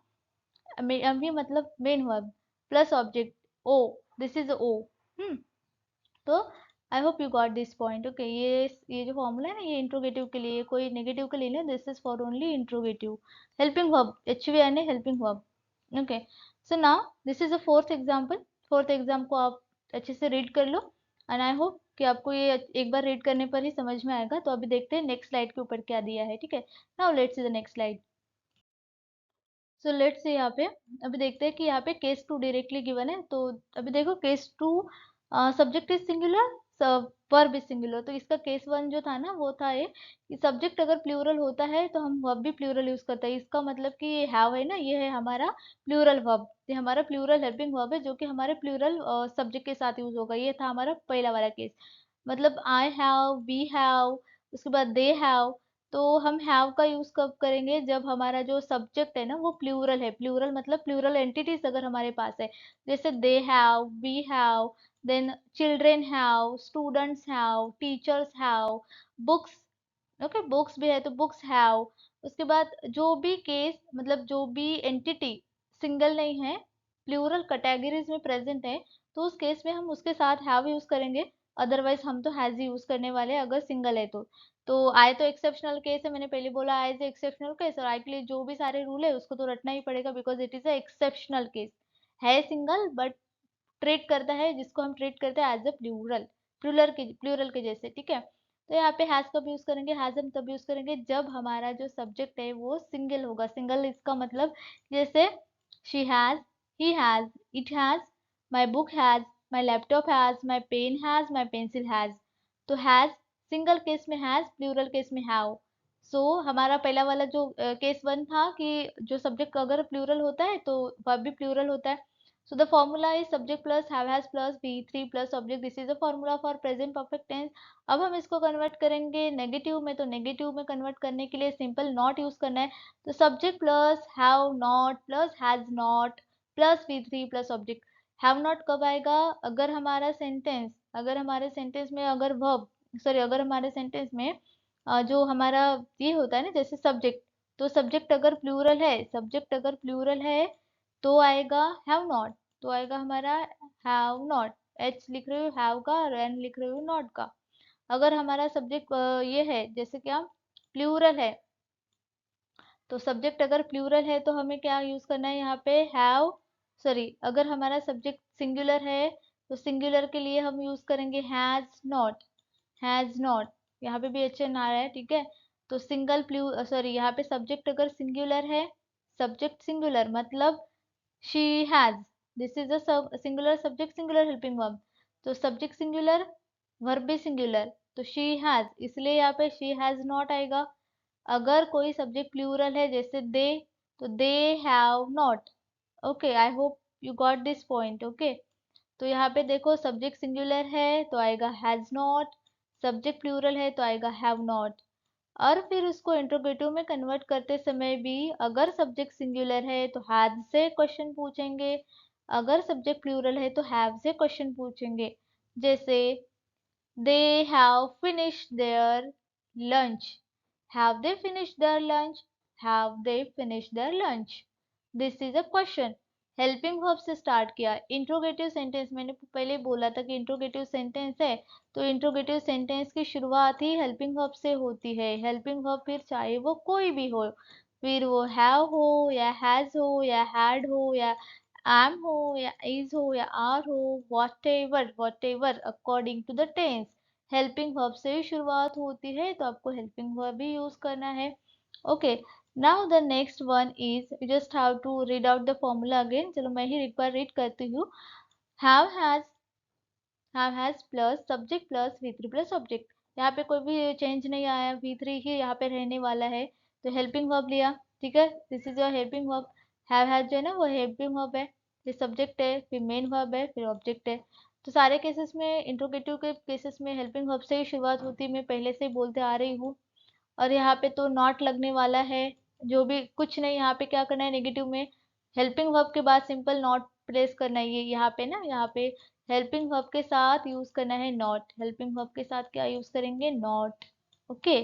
एमवी मतलब main verb plus object O, this is O. Hmm, तो I hope you got this point. Okay, ये जो फॉर्मूला है ना, ये इंट्रोगेटिव के लिए, कोई नेगेटिव के लिए नहीं, this is for only interrogative. Helping verb, HVN है helping verb. Okay, so now this is a fourth example. Fourth exam को आप अच्छे से रीड कर लो, एंड आई होप कि आपको ये एक बार रीड करने पर ही समझ में आएगा। तो अभी देखते हैं नेक्स्ट स्लाइड के ऊपर क्या दिया है। ठीक है, now let's see the next slide. So let's say यहाँ पे अभी देखते हैं कि यहाँ पे केस टू डायरेक्टली गिवन है। तो अभी देखो case two, subject is singular, verb is singular. तो इसका केस वन जो था ना, वो था ये कि सब्जेक्ट अगर प्लूरल होता है तो हम वर्ब भी प्लूरल यूज करते हैं। इसका मतलब कि ये हैव है ना, ये है हमारा प्लूरल वर्ब, ये हमारा प्लूरल हेल्पिंग वर्ब है जो कि हमारे प्लूरल सब्जेक्ट के साथ यूज होगा। ये था हमारा पहला वाला केस, मतलब आई हैव, वी हैव, उसके बाद दे हैव। तो हम हैव का यूज कब करेंगे? जब हमारा जो सब्जेक्ट है ना वो प्लूरल है। प्लूरल मतलब प्लूरल एंटिटीज अगर हमारे पास है, जैसे they have, we have, then children have, students have, teachers have, books, okay books भी है तो बुक्स हैव। उसके बाद जो भी केस मतलब जो भी एंटिटी सिंगल नहीं है, प्लूरल कैटेगरीज में प्रेजेंट है, तो उस केस में हम उसके साथ हैव यूज करेंगे। अदरवाइज हम तो हैज यूज करने वाले हैं अगर सिंगल है तो आई तो एक्सेप्शनल केस है, मैंने पहले बोला आई इज एक्सेप्शनल केस, और आई के लिए जो भी सारे रूल है उसको तो रटना ही पड़ेगा because it is a exceptional case. है सिंगल बट ट्रीट करता है जिसको हम ट्रीट करते हैं एज अ प्लूरल, प्लूरल के जैसे। ठीक है, तो यहाँ पे हैज कब यूज करेंगे? हैज हम तब यूज करेंगे जब हमारा जो सब्जेक्ट है वो सिंगल होगा। सिंगल इसका मतलब जैसे she has, he has, it has, my book has, my laptop has, my pen has, my pencil has. तो हैज सिंगल केस में हैज, प्लूरल केस में हैव। सो हमारा पहला वाला जो केस वन था कि जो सब्जेक्ट अगर प्लूरल होता है तो वर्ब भी प्लूरल होता है। So the formula is subject plus have has plus V3 plus object. This is the formula for present perfect tense. अब हम इसको कन्वर्ट करेंगे नेगेटिव में, तो नेगेटिव में कन्वर्ट करने के लिए सिंपल नॉट यूज करना है। तो subject plus have not plus has not plus V3 plus object. Have not कब आएगा? अगर हमारे सेंटेंस में अगर वर्ब, सॉरी अगर हमारे सेंटेंस में जो हमारा ये होता है ना जैसे सब्जेक्ट, तो सब्जेक्ट अगर प्लूरल है, सब्जेक्ट अगर प्लूरल है तो आएगा हैव नॉट, तो आएगा हमारा हैव नॉट। एच लिख रही हूँ हैव का और एन लिख रही हूँ नॉट का। अगर हमारा सब्जेक्ट ये है जैसे क्या प्लूरल है, तो सब्जेक्ट अगर प्लूरल है तो हमें क्या यूज करना है यहाँ पे? हैव, सॉरी अगर हमारा सब्जेक्ट सिंगुलर है तो सिंगुलर के लिए हम यूज करेंगे हैज नॉट। हैज नॉट यहाँ पे भी अच्छे ना रहा है, ठीक है। तो सिंगल सॉरी यहाँ पे सब्जेक्ट अगर सिंगुलर है, सब्जेक्ट सिंगुलर मतलब she has, this is a singular subject singular helping verb। तो सब्जेक्ट सिंगुलर, वर्ब भी सिंगुलर, तो she has, इसलिए यहाँ पे she has not आएगा। अगर कोई सब्जेक्ट प्लूरल है जैसे दे, तो they have not. Okay, I hope you got this point. Okay, तो यहाँ पे देखो सब्जेक्ट सिंगुलर है तो आएगा हैज नॉट, सब्जेक्ट प्लूरल है तो आएगा हैव नॉट। और फिर उसको इंट्रोगेटिव में कन्वर्ट करते समय भी अगर सब्जेक्ट सिंगुलर है तो हैज से क्वेश्चन पूछेंगे, अगर सब्जेक्ट प्लूरल है तो हैव से क्वेश्चन पूछेंगे। जैसे they have finished their lunch, have they finished their lunch, have they finished their lunch, this is a question। Helping verb से स्टार्ट किया। इंट्रोगेटिव सेंटेंस मैंने पहले बोला था कि इंट्रोगेटिव सेंटेंस है, तो इंट्रोगेटिव सेंटेंस की शुरुआत ही हेल्पिंग वर्ब से होती है। हेल्पिंग वर्ब फिर चाहे वो कोई भी हो, फिर वो हैव हो या हैज हो या हैड हो या एम हो या इज हो या आर हो, whatever according to the tense, helping verb से ही शुरुआत होती है, तो आपको हेल्पिंग वर्ब ही यूज करना है। Okay, now the next one is you just have to read out the formula again. चलो मैं ही एक बार रीड करती हूँ। have has plus subject plus V3 plus object. यहाँ पे कोई भी चेंज नहीं आया, V3 ही यहाँ पे रहने वाला है, तो हेल्पिंग वर्ब लिया। ठीक है, this is your helping verb. Has जो है ना वो हेल्पिंग वर्ब है, फिर सब्जेक्ट है, फिर मेन वर्ब है, फिर ऑब्जेक्ट है। तो सारे केसेस में, इंट्रोगेटिव के केसेस में हेल्पिंग वर्ब से ही शुरुआत होती है, मैं पहले से ही बोलते आ रही हूँ। और यहाँ पे तो नॉट लगने वाला है, जो भी कुछ नहीं, यहाँ पे क्या करना है नेगेटिव में, हेल्पिंग वर्ब के बाद सिंपल नॉट प्लेस करना है। ये यहाँ पे ना, यहाँ पे हेल्पिंग वर्ब के साथ यूज करना है नॉट। हेल्पिंग वर्ब के साथ क्या यूज करेंगे, नॉट। ओके,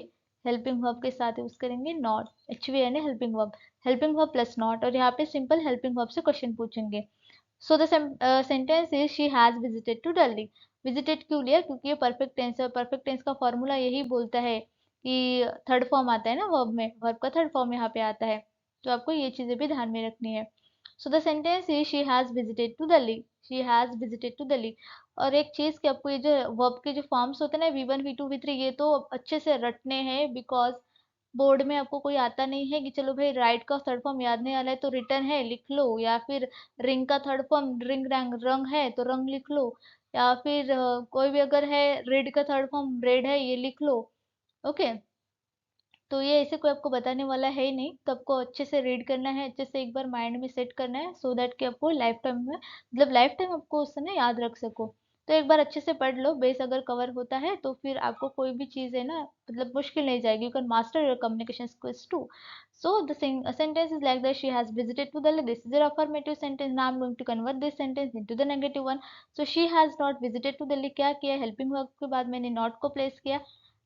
हेल्पिंग वर्ब के साथ यूज करेंगे नॉट, एचवी है ना हेल्पिंग वर्ब प्लस नॉट, और यहाँ पे सिंपल हेल्पिंग वर्ब से क्वेश्चन पूछेंगे। So the sentence is she has visited to Delhi. Visited क्यों लिया, क्योंकि ये परफेक्ट टेंस है। परफेक्ट टेंस का फॉर्मूला यही बोलता है कि थर्ड फॉर्म आता है ना वर्ब में, वर्ब का थर्ड फॉर्म यहाँ पे आता है, तो आपको ये चीजें भी ध्यान में रखनी है। So the sentence is she has visited to Delhi. She has visited to Delhi. और एक चीज कि आपको ये जो वर्ब के जो फॉर्म्स होते हैं ना, V1 V2 V3, ये तो अच्छे से रटने हैं, बिकॉज बोर्ड में आपको कोई आता नहीं है कि चलो भाई राइट का थर्ड फॉर्म याद नहीं आ रहा है तो रिटर्न है लिख लो, या फिर रिंग का थर्ड फॉर्म रिंग रंग रंग है तो रंग लिख लो, या फिर कोई भी अगर है रेड का थर्ड फॉर्म रेड है ये लिख लो। ओके, तो ये ऐसे कोई आपको बताने वाला है ही नहीं, तो आपको अच्छे से रीड करना है, अच्छे से एक बार माइंड में सेट करना है, सो दैट कि आपको लाइफ टाइम में, मतलब लाइफ टाइम आपको उससे ना याद रख सको। तो एक बार अच्छे से पढ़ लो, बेस अगर कवर होता है तो फिर आपको कोई भी चीज़ है ना, मतलब मुश्किल नहीं जाएगी। You can master your communication skills too. So the sentence is like that, she has visited to Delhi. This is your affirmative sentence. Now I'm going to convert this sentence into the negative one. So she has not visited to Delhi. क्या किया, helping verb के बाद मैंने not को place किया।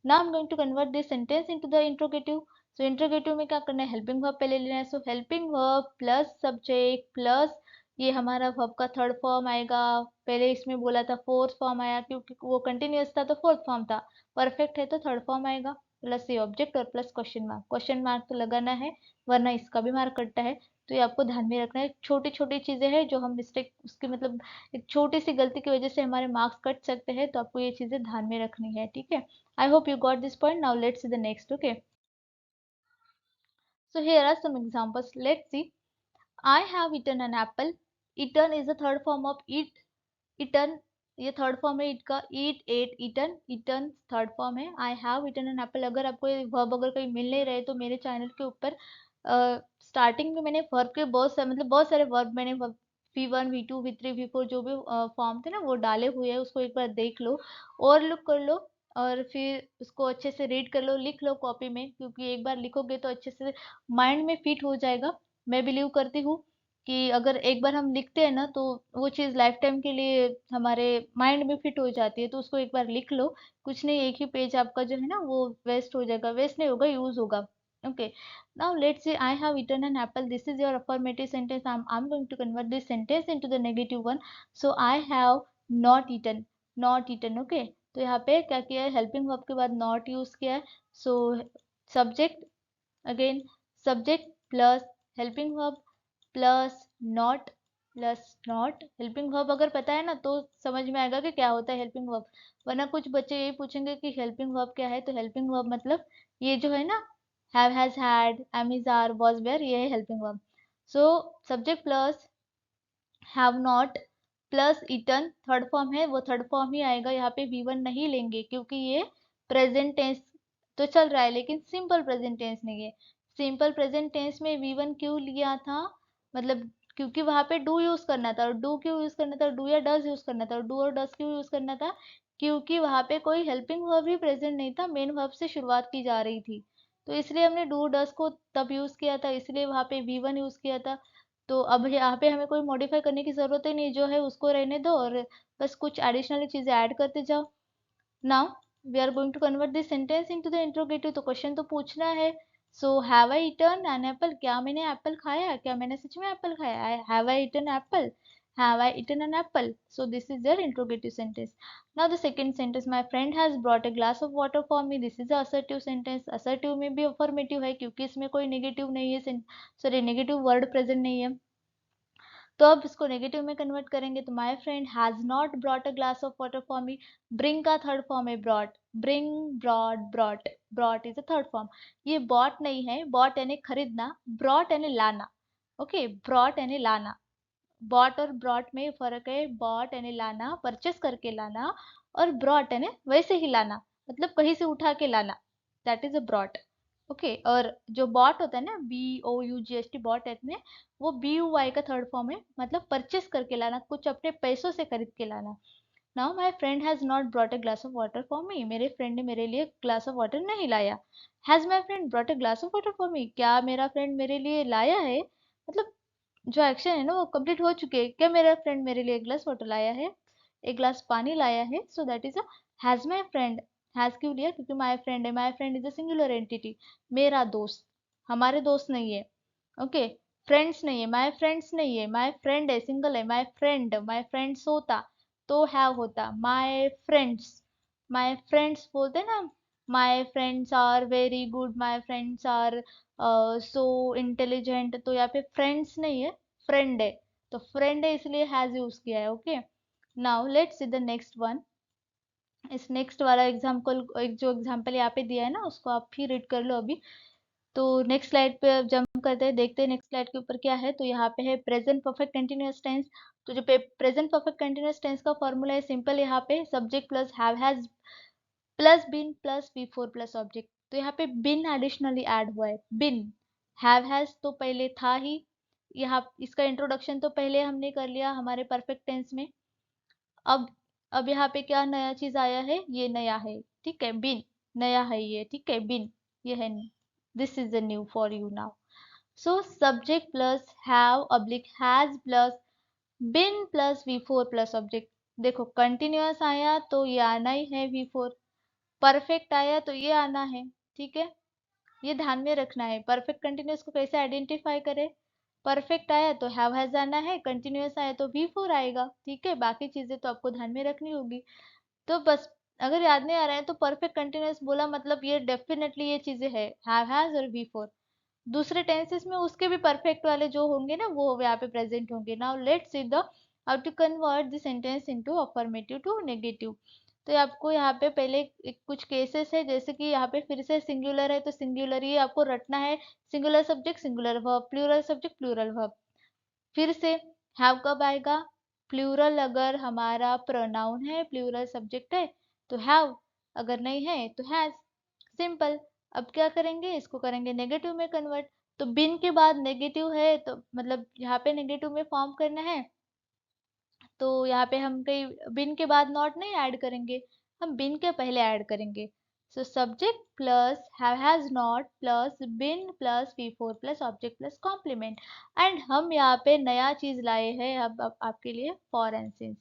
Now I'm going to convert this sentence into the interrogative. So interrogative में क्या करना है, helping verb पहले लेना है। So helping verb plus subject plus ये हमारा verb का थर्ड फॉर्म आएगा। पहले इसमें बोला था फोर्थ फॉर्म आया, क्योंकि वो कंटिन्यूअस था तो फोर्थ फॉर्म था, परफेक्ट है तो थर्ड फॉर्म आएगा, प्लस ये ऑब्जेक्ट और plus question mark. Question mark तो लगाना है, वरना इसका भी मार्क कटता है। तो ये आपको ध्यान में रखना है। छोटी छोटी चीजें हैं जो हम मिस्टेक उसकी, मतलब एक छोटी सी गलती की वजह से हमारे मार्क्स कट सकते हैं, तो आपको ये चीजें ध्यान में रखनी है। ठीक है, I hope you got this point. Now let's see the next. Okay, so here are some examples. Let's see. I have eaten an apple. Eaten is the third form of eat. Eaten, ये third form है eat का, eat ate eaten, eaten third form है। I have eaten an apple. अगर आपको ये verb अगर कहीं मिल नहीं रहे तो मेरे चैनल के ऊपर स्टार्टिंग में मैंने वर्ब के बहुत सारे, मतलब बहुत सारे वर्ब मैंने V1 V2 V3 V4 जो भी फॉर्म थे ना वो डाले हुए हैं, उसको एक बार देख लो और लुक कर लो, और फिर उसको अच्छे से रीड कर लो, लिख लो कॉपी में, क्योंकि एक बार लिखोगे तो अच्छे से माइंड में फिट हो जाएगा। मैं बिलीव करती हूँ कि अगर एक बार हम लिखते हैं ना तो वो चीज़ लाइफ टाइम के लिए हमारे माइंड में फिट हो जाती है, तो उसको एक बार लिख लो। कुछ नहीं, एक ही पेज आपका जो है ना वो वेस्ट हो जाएगा, वेस्ट नहीं होगा, यूज होगा। Okay, now let's say I have eaten an apple. This is your affirmative sentence. I am going to convert this sentence into the negative one. So I have not eaten, not eaten. Okay, तो यहाँ पे क्या किया है, helping verb के बाद not use किया है। So subject, again subject plus helping verb plus not, plus not. Helping verb अगर पता है ना तो समझ में आएगा कि क्या होता है हेल्पिंग वर्ब, वरना कुछ बच्चे यही पूछेंगे कि हेल्पिंग वर्ब क्या है। तो हेल्पिंग वर्ब मतलब ये जो है ना, have has had am is are was were, ये है helping verb. So subject plus have not plus eaten third form है, वो थर्ड फॉर्म ही आएगा। यहाँ पे V1 नहीं लेंगे क्योंकि ये प्रेजेंट टेंस तो चल रहा है, लेकिन सिंपल प्रेजेंट टेंस नहीं है। सिंपल प्रेजेंट टेंस में V1 क्यों लिया था, मतलब क्योंकि वहां पे डू यूज करना था, और डू क्यों यूज करना था, डू या डज यूज करना था, और डू और डज क्यों यूज करना था, क्योंकि वहां पे कोई हेल्पिंग वर्ब ही प्रेजेंट नहीं था, मेन वर्ब से शुरुआत की जा रही थी। तो इसलिए हमने डू डज को तब यूज किया था, इसलिए वहां पे V1 यूज किया था। तो अब यहाँ पे हमें कोई मॉडिफाई करने की जरूरत ही नहीं, जो है उसको रहने दो और बस कुछ एडिशनल चीजें ऐड करते जाओ। Now we are going to convert this sentence into the interrogative. तो क्वेश्चन तो पूछना है, so have I eaten an apple, क्या मैंने एप्पल खाया, क्या मैंने सच में एप्पल खाया, have I eaten apple, have I eaten an apple? So this is your interrogative sentence. Now the second sentence, my friend has brought a glass of water for me. This is the assertive sentence. assertive में भी affirmative है क्योंकि इसमें कोई negative नहीं है, sorry negative word present नहीं है। तो अब इसको नेगेटिव में कन्वर्ट करेंगे तो my friend has not brought a glass of water for me. Bring का थर्ड फॉर्म है brought, bring, brought, brought, brought is a third form. ये बॉट नहीं है, बॉट यानी खरीदना, ब्रॉट यानी लाना। ओके, ब्रॉट यानी लाना। बॉट और ब्रॉट में फर्क है, बॉट यानी लाना, परचेस करके लाना, और ब्रॉट यानी वैसे ही लाना, मतलब कहीं से उठा के लाना, that is a brought. Okay, और जो बॉट होता है ना, BOUGHT बॉट है में, वो BUY का थर्ड फॉर्म है, मतलब परचेस करके लाना, कुछ अपने पैसों से खरीद के लाना। Now my friend has not brought a glass of water for मी, मेरे फ्रेंड ने मेरे लिए ग्लास ऑफ वाटर नहीं लाया। Has my friend brought a glass of water for मी, क्या मेरा फ्रेंड मेरे लिए लाया है, मतलब जो एक्शन है ना वो कंप्लीट हो चुके हैं, क्या मेरा फ्रेंड मेरे लिए एक ग्लास वाटर लाया है, एक ग्लास पानी लाया है। सो that is a has my friend. Has क्यों लिया, क्योंकि माई फ्रेंड है, माई friend is a singular entity, मेरा दोस्त, हमारे दोस्त नहीं है। ओके, फ्रेंड्स नहीं है, माई फ्रेंड्स नहीं है, माई फ्रेंड है, सिंगल है, माई फ्रेंड्स होता तो हैव होता, माई फ्रेंड्स, माई फ्रेंड्स बोलते हैं ना, my friends are very good, my friends are so intelligent, तो यहाँ पे फ्रेंड्स नहीं है, फ्रेंड है, तो फ्रेंड है इसलिए हैज यूज किया है। Okay, now let's see the next one. इस नेक्स्ट वाला एग्जाम्पल, एक जो एग्जाम्पल यहाँ पे दिया है ना उसको आप भी रीड कर लो अभी। तो नेक्स्ट स्लाइड पे जंप करते हैं, देखते हैं नेक्स्ट स्लाइड के ऊपर क्या है। तो यहाँ पे है प्रेजेंट परफेक्ट कंटिन्यूअस टेंस। तो जो प्रेजेंट परफेक्ट कंटिन्यूअस टेंस का फॉर्मूला है सिंपल, यहाँ पे subject plus have has plus been plus V4 plus object. तो यहाँ पे बिन एडिशनली ऐड हुआ है, बिन, हैव हैज तो पहले था ही, यहाँ इसका इंट्रोडक्शन तो पहले हमने कर लिया हमारे परफेक्ट टेंस में। अब अब यहाँ पे क्या नया चीज आया है, ये नया है, ठीक है, बिन नया है ये, ठीक है, बिन ये है, this is the new for you now. So subject plus have oblique has plus been plus V4 plus object. देखो कंटिन्यूअस आया तो ये आना ही है V4, परफेक्ट आया तो ये आना है, ठीक है, ये ध्यान में रखना है। परफेक्ट कंटिन्यूअस को कैसे आइडेंटिफाई करें, परफेक्ट आया तो हैव हैज आना है, कंटिन्यूअस आया तो V4 आएगा, ठीक है, बाकी चीजें तो आपको ध्यान में रखनी होगी। तो बस अगर याद नहीं आ रहा है तो परफेक्ट कंटिन्यूअस बोला मतलब ये डेफिनेटली ये चीजें है, हैव हैज और V4। दूसरे टेंसेस में उसके भी परफेक्ट वाले जो होंगे ना वो यहाँ पे प्रेजेंट होंगे। Now let's see the how to convert the sentence into affirmative to negative. तो आपको यहाँ पे पहले कुछ केसेस है, जैसे कि यहाँ पे फिर से सिंगुलर है तो सिंगुलर ही आपको रटना है, singular subject singular verb, plural subject plural verb. फिर से हैव कब आएगा, प्लूरल अगर हमारा प्रोनाउन है, प्लूरल सब्जेक्ट है तो हैव, अगर नहीं है तो हैज, सिंपल। अब क्या करेंगे, इसको करेंगे नेगेटिव में कन्वर्ट। तो बिन के बाद नेगेटिव है तो मतलब यहाँ पे नेगेटिव में फॉर्म करना है, तो यहाँ पे हम कहीं बिन के बाद नॉट नहीं ऐड करेंगे, हम बिन के पहले ऐड करेंगे। So subject plus have has not plus been plus V4 plus object plus complement. And हम यहाँ पे नया चीज लाए हैं अब आपके लिए, फॉर एंड सिंस।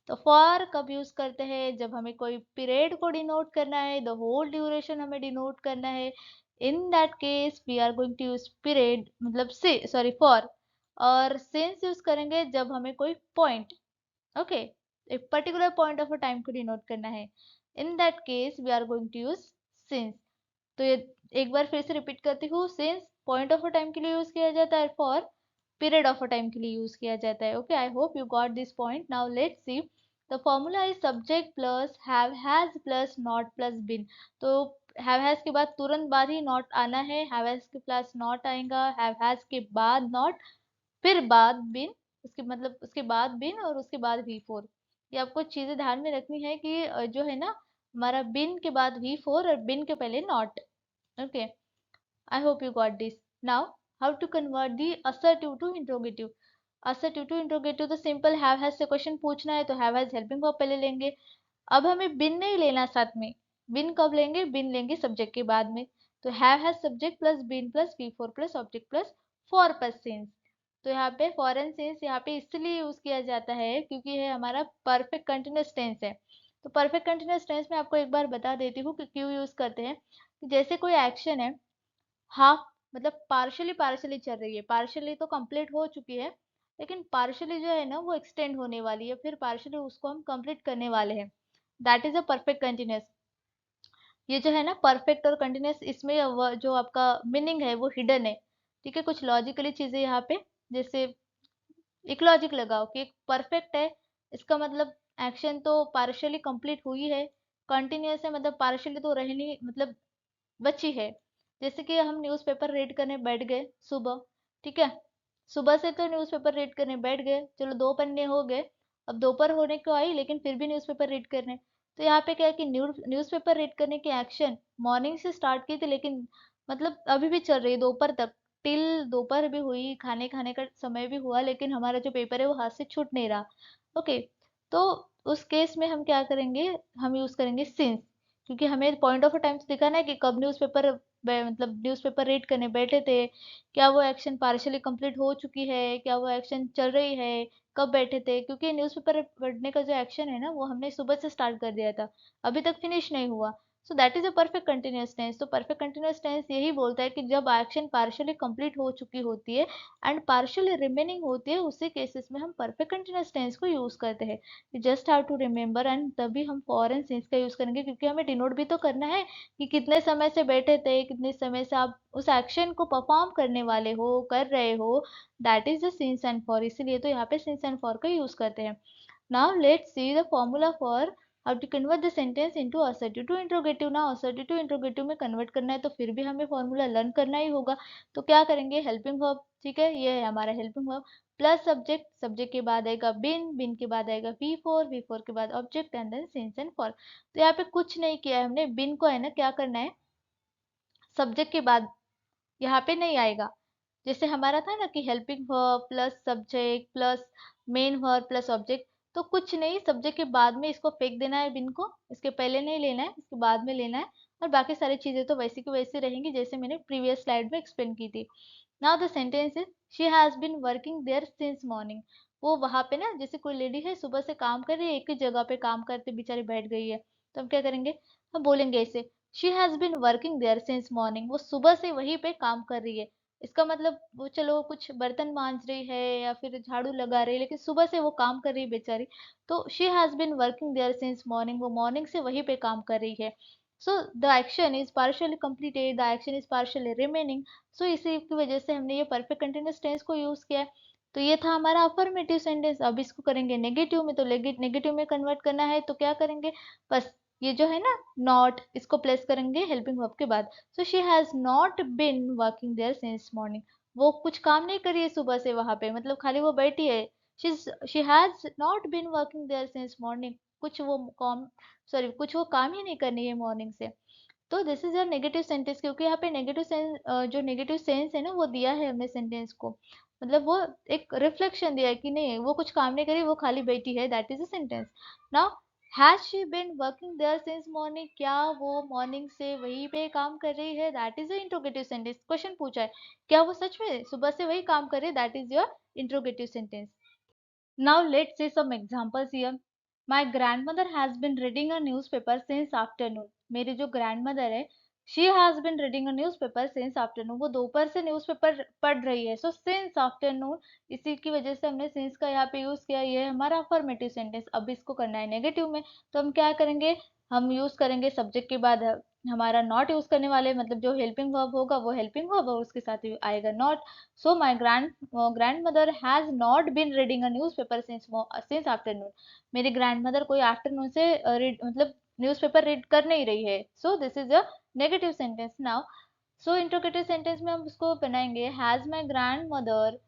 तो फॉर कब यूज करते हैं, जब हमें कोई पीरियड को डिनोट करना है, द होल ड्यूरेशन हमें डिनोट करना है, in that case we are going to use period, मतलब से सॉरी फॉर। और सिंस यूज करेंगे जब हमें कोई पॉइंट, ओके, एक particular point of a time को डिनोट करना है, in that case we are going to use since. तो ये एक बार फिर से रिपीट करती हूँ, since point of a time के लिए यूज किया जाता है, for period of a time के लिए यूज किया जाता है। Okay, I hope you got this point. Now let's see the formula is subject plus have has plus not plus been. तो हैव हैज के बाद तुरंत बाद ही नॉट आना है, हैव हैज के प्लस नॉट आएगा, हैव हैज के बाद नॉट, फिर बाद बिन, उसके मतलब उसके बाद बिन और उसके बाद V4। ये आपको चीजें ध्यान में रखनी है कि जो है ना हमारा बिन के बाद V4 और बिन के पहले not. Okay, I hope you got this. Now how to convert the assertive to interrogative. Assertive to interrogative तो सिंपल, हैव हैज से क्वेश्चन पूछना है तो हैव हैज हेल्पिंग वर्ब पहले लेंगे। अब हमें बिन नहीं लेना साथ में, बिन कब लेंगे, बिन लेंगे सब्जेक्ट के बाद में। तो have has subject plus been plus V4 plus object plus for plus since. तो यहाँ पे फॉरेन सेंस यहाँ पे इसलिए यूज किया जाता है क्योंकि ये हमारा परफेक्ट कंटिन्यूअस टेंस है। तो परफेक्ट कंटिन्यूअस टेंस में आपको एक बार बता देती हूँ कि क्यों यूज करते हैं। जैसे कोई एक्शन है, हाफ मतलब पार्शियली पार्शियली चल रही है, पार्शियली तो कंप्लीट हो चुकी है, लेकिन पार्शियली जो है ना वो एक्सटेंड होने वाली है, फिर पार्शियली उसको हम कंप्लीट करने वाले हैं। That is a perfect continuous. ये जो है ना परफेक्ट और कंटिन्यूअस, इसमें जो आपका मीनिंग है वो हिडन है। ठीक है, कुछ लॉजिकली चीजें यहाँ पे, जैसे एक लॉजिक लगाओ कि एक परफेक्ट है, इसका मतलब एक्शन तो पार्शियली कंप्लीट हुई है, कंटिन्यूअस है मतलब पार्शियली तो रहनी मतलब बची है। जैसे कि हम न्यूज़पेपर रीड करने बैठ गए सुबह, ठीक है, सुबह से तो न्यूज़पेपर रीड करने बैठ गए, चलो 2 पन्ने हो गए, अब दोपहर होने को आई लेकिन फिर भी न्यूज़पेपर रीड करने। तो यहाँ पे क्या है कि न्यूज़पेपर रीड करने की एक्शन मॉर्निंग से स्टार्ट की थी, लेकिन मतलब अभी भी चल रही है दोपहर तक, टिल दोपहर भी हुई, खाने खाने का समय भी हुआ, लेकिन हमारा जो पेपर है वो हाथ से छूट नहीं रहा। ओके, तो उस केस में हम क्या करेंगे, हम यूज करेंगे सिंस, क्योंकि हमें पॉइंट ऑफ टाइम दिखाना है कि कब न्यूज़पेपर मतलब न्यूज़पेपर रीड करने बैठे थे, क्या वो एक्शन पार्शियली कंप्लीट हो चुकी है, क्या वो एक्शन चल रही है, कब बैठे थे, क्योंकि न्यूज़पेपर पढ़ने का जो एक्शन है ना वो हमने सुबह से स्टार्ट कर दिया था, अभी तक फिनिश नहीं हुआ। So that is a perfect continuous tense. तो परफेक्ट कंटिन्यूअस टेंस यही बोलता है कि जब एक्शन पार्शियली कंप्लीट हो चुकी होती है एंड पार्शियली रिमेनिंग होती है, उसी केसेस में हम परफेक्ट कंटिन्यूअस टेंस को यूज करते हैं। You just have to remember, and तभी हम फॉर एंड सिंस का यूज करेंगे, क्योंकि हमें डिनोट भी तो करना है कि कितने समय से बैठे थे, कितने समय से आप उस एक्शन को परफॉर्म करने वाले हो, कर रहे हो। That is the sins and for, इसीलिए तो यहाँ पे सिंस एंड फॉर का यूज करते हैं। Now let's see the formula for how to convert the sentence into assertive to interrogative. Now assertive to interrogative में convert करना है तो फिर भी हमें formula learn करना ही होगा। तो क्या करेंगे, helping verb, ठीक है, ये है हमारा helping verb plus subject, subject के बाद आएगा बिन, बिन के बाद आएगा V4 के बाद object and then since and for. तो यहाँ पे कुछ नहीं किया है हमने, बिन को है ना क्या करना है, सब्जेक्ट के बाद यहाँ पे नहीं आएगा। जैसे हमारा था ना कि helping verb plus subject plus main verb plus object, तो कुछ नहीं, सब्जेक्ट के बाद में इसको फेंक देना है बिन को, इसके पहले नहीं लेना है, इसके बाद में लेना है, और बाकी सारी चीजें तो वैसी की वैसी रहेंगी जैसे मैंने प्रीवियस स्लाइड में एक्सप्लेन की थी। Now the sentence is she has been working there since morning. वो वहां पे ना, जैसे कोई लेडी है सुबह से काम कर रही है, एक ही जगह पे काम करते बेचारी बैठ गई है, तो हम क्या करेंगे, हम बोलेंगे ऐसे, she has been working there since morning, वो सुबह से वहीं पे काम कर रही है। इसका मतलब वो चलो कुछ बर्तन मांज रही है या फिर झाड़ू लगा रही है, लेकिन सुबह से वो काम कर रही है बेचारी, तो she has been working there since morning, वो मॉर्निंग से वहीं पे काम कर रही है। So the action is partially completed, the action is partially remaining. सो इसी की वजह से हमने ये परफेक्ट कंटिन्यूअस टेंस को यूज किया है। तो ये था हमारा अफर्मेटिव सेंटेंस। अब इसको करेंगे नेगेटिव में, तो नेगेटिव में कन्वर्ट करना है तो क्या करेंगे, बस ये जो है ना नॉट, इसको प्लेस करेंगे हेल्पिंग वर्ब के बाद। So she has not been working there since morning, वो कुछ काम नहीं करी है सुबह से वहां पे, मतलब खाली वो बैठी है। She has not been working there since morning, कुछ वो काम, सॉरी कुछ वो काम ही नहीं करनी है मॉर्निंग से। तो this is a negative sentence, क्योंकि यहाँ पे नेगेटिव सेंस, जो नेगेटिव सेंस है ना वो दिया है हमने सेंटेंस को, मतलब वो एक रिफ्लेक्शन दिया है कि नहीं वो कुछ काम नहीं करी, वो खाली बैठी है, that is a sentence. Now has she been working there since morning, क्या वो मॉर्निंग से वहीं पे काम कर रही है, that is a interrogative sentence. Question पूछा है क्या वो सच में सुबह से वही काम कर रही है, that is your interrogative sentence. Now let's see some examples here. My grandmother has been reading a newspaper since afternoon. मेरी जो grandmother है, she has been reading a newspaper since afternoon. वो दोपहर से न्यूज़पेपर पढ़ रही है. So since afternoon, इसी की वजह से हमने since का यहाँ पे यूज किया. ये है हमारा affirmative sentence. अब इसको करना है नेगेटिव में, तो हम क्या करेंगे, हम यूज करेंगे सब्जेक्ट के बाद हमारा नॉट यूज करने वाले, मतलब जो हेल्पिंग वर्ब होगा वो हेल्पिंग वर्ब और उसके साथ ही आएगा not. So my grandmother has not been reading a newspaper since afternoon. मेरी grandmother कोई आफ्टरनून से मतलब न्यूज़पेपर रीड कर नहीं रही है। So this is a negative sentence. Now so interrogative sentence में हम उसको बनाएंगे, has my grandmother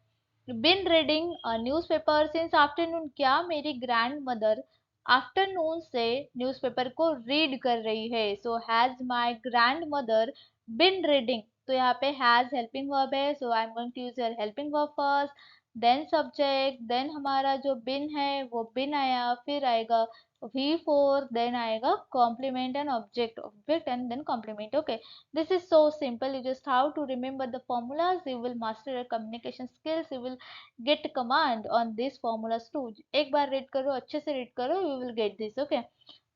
been reading newspaper since afternoon, क्या मेरी ग्रैंड मदर आफ्टरनून से न्यूज़पेपर को रीड कर रही है। So has my grandmother been reading, तो यहाँ पे हैज हेल्पिंग वर्ब है, so I am going to use your helping verb first, then subject, then हमारा जो बिन है वो बिन आया, फिर आएगा V4, देन आएगा complement and object, object and then complement. Okay, this is so simple. You just have to remember the formulas, you will master your communication skills, you will get command on these formulas too. एक बार read करो, अच्छे से read करो, you will get this. Okay,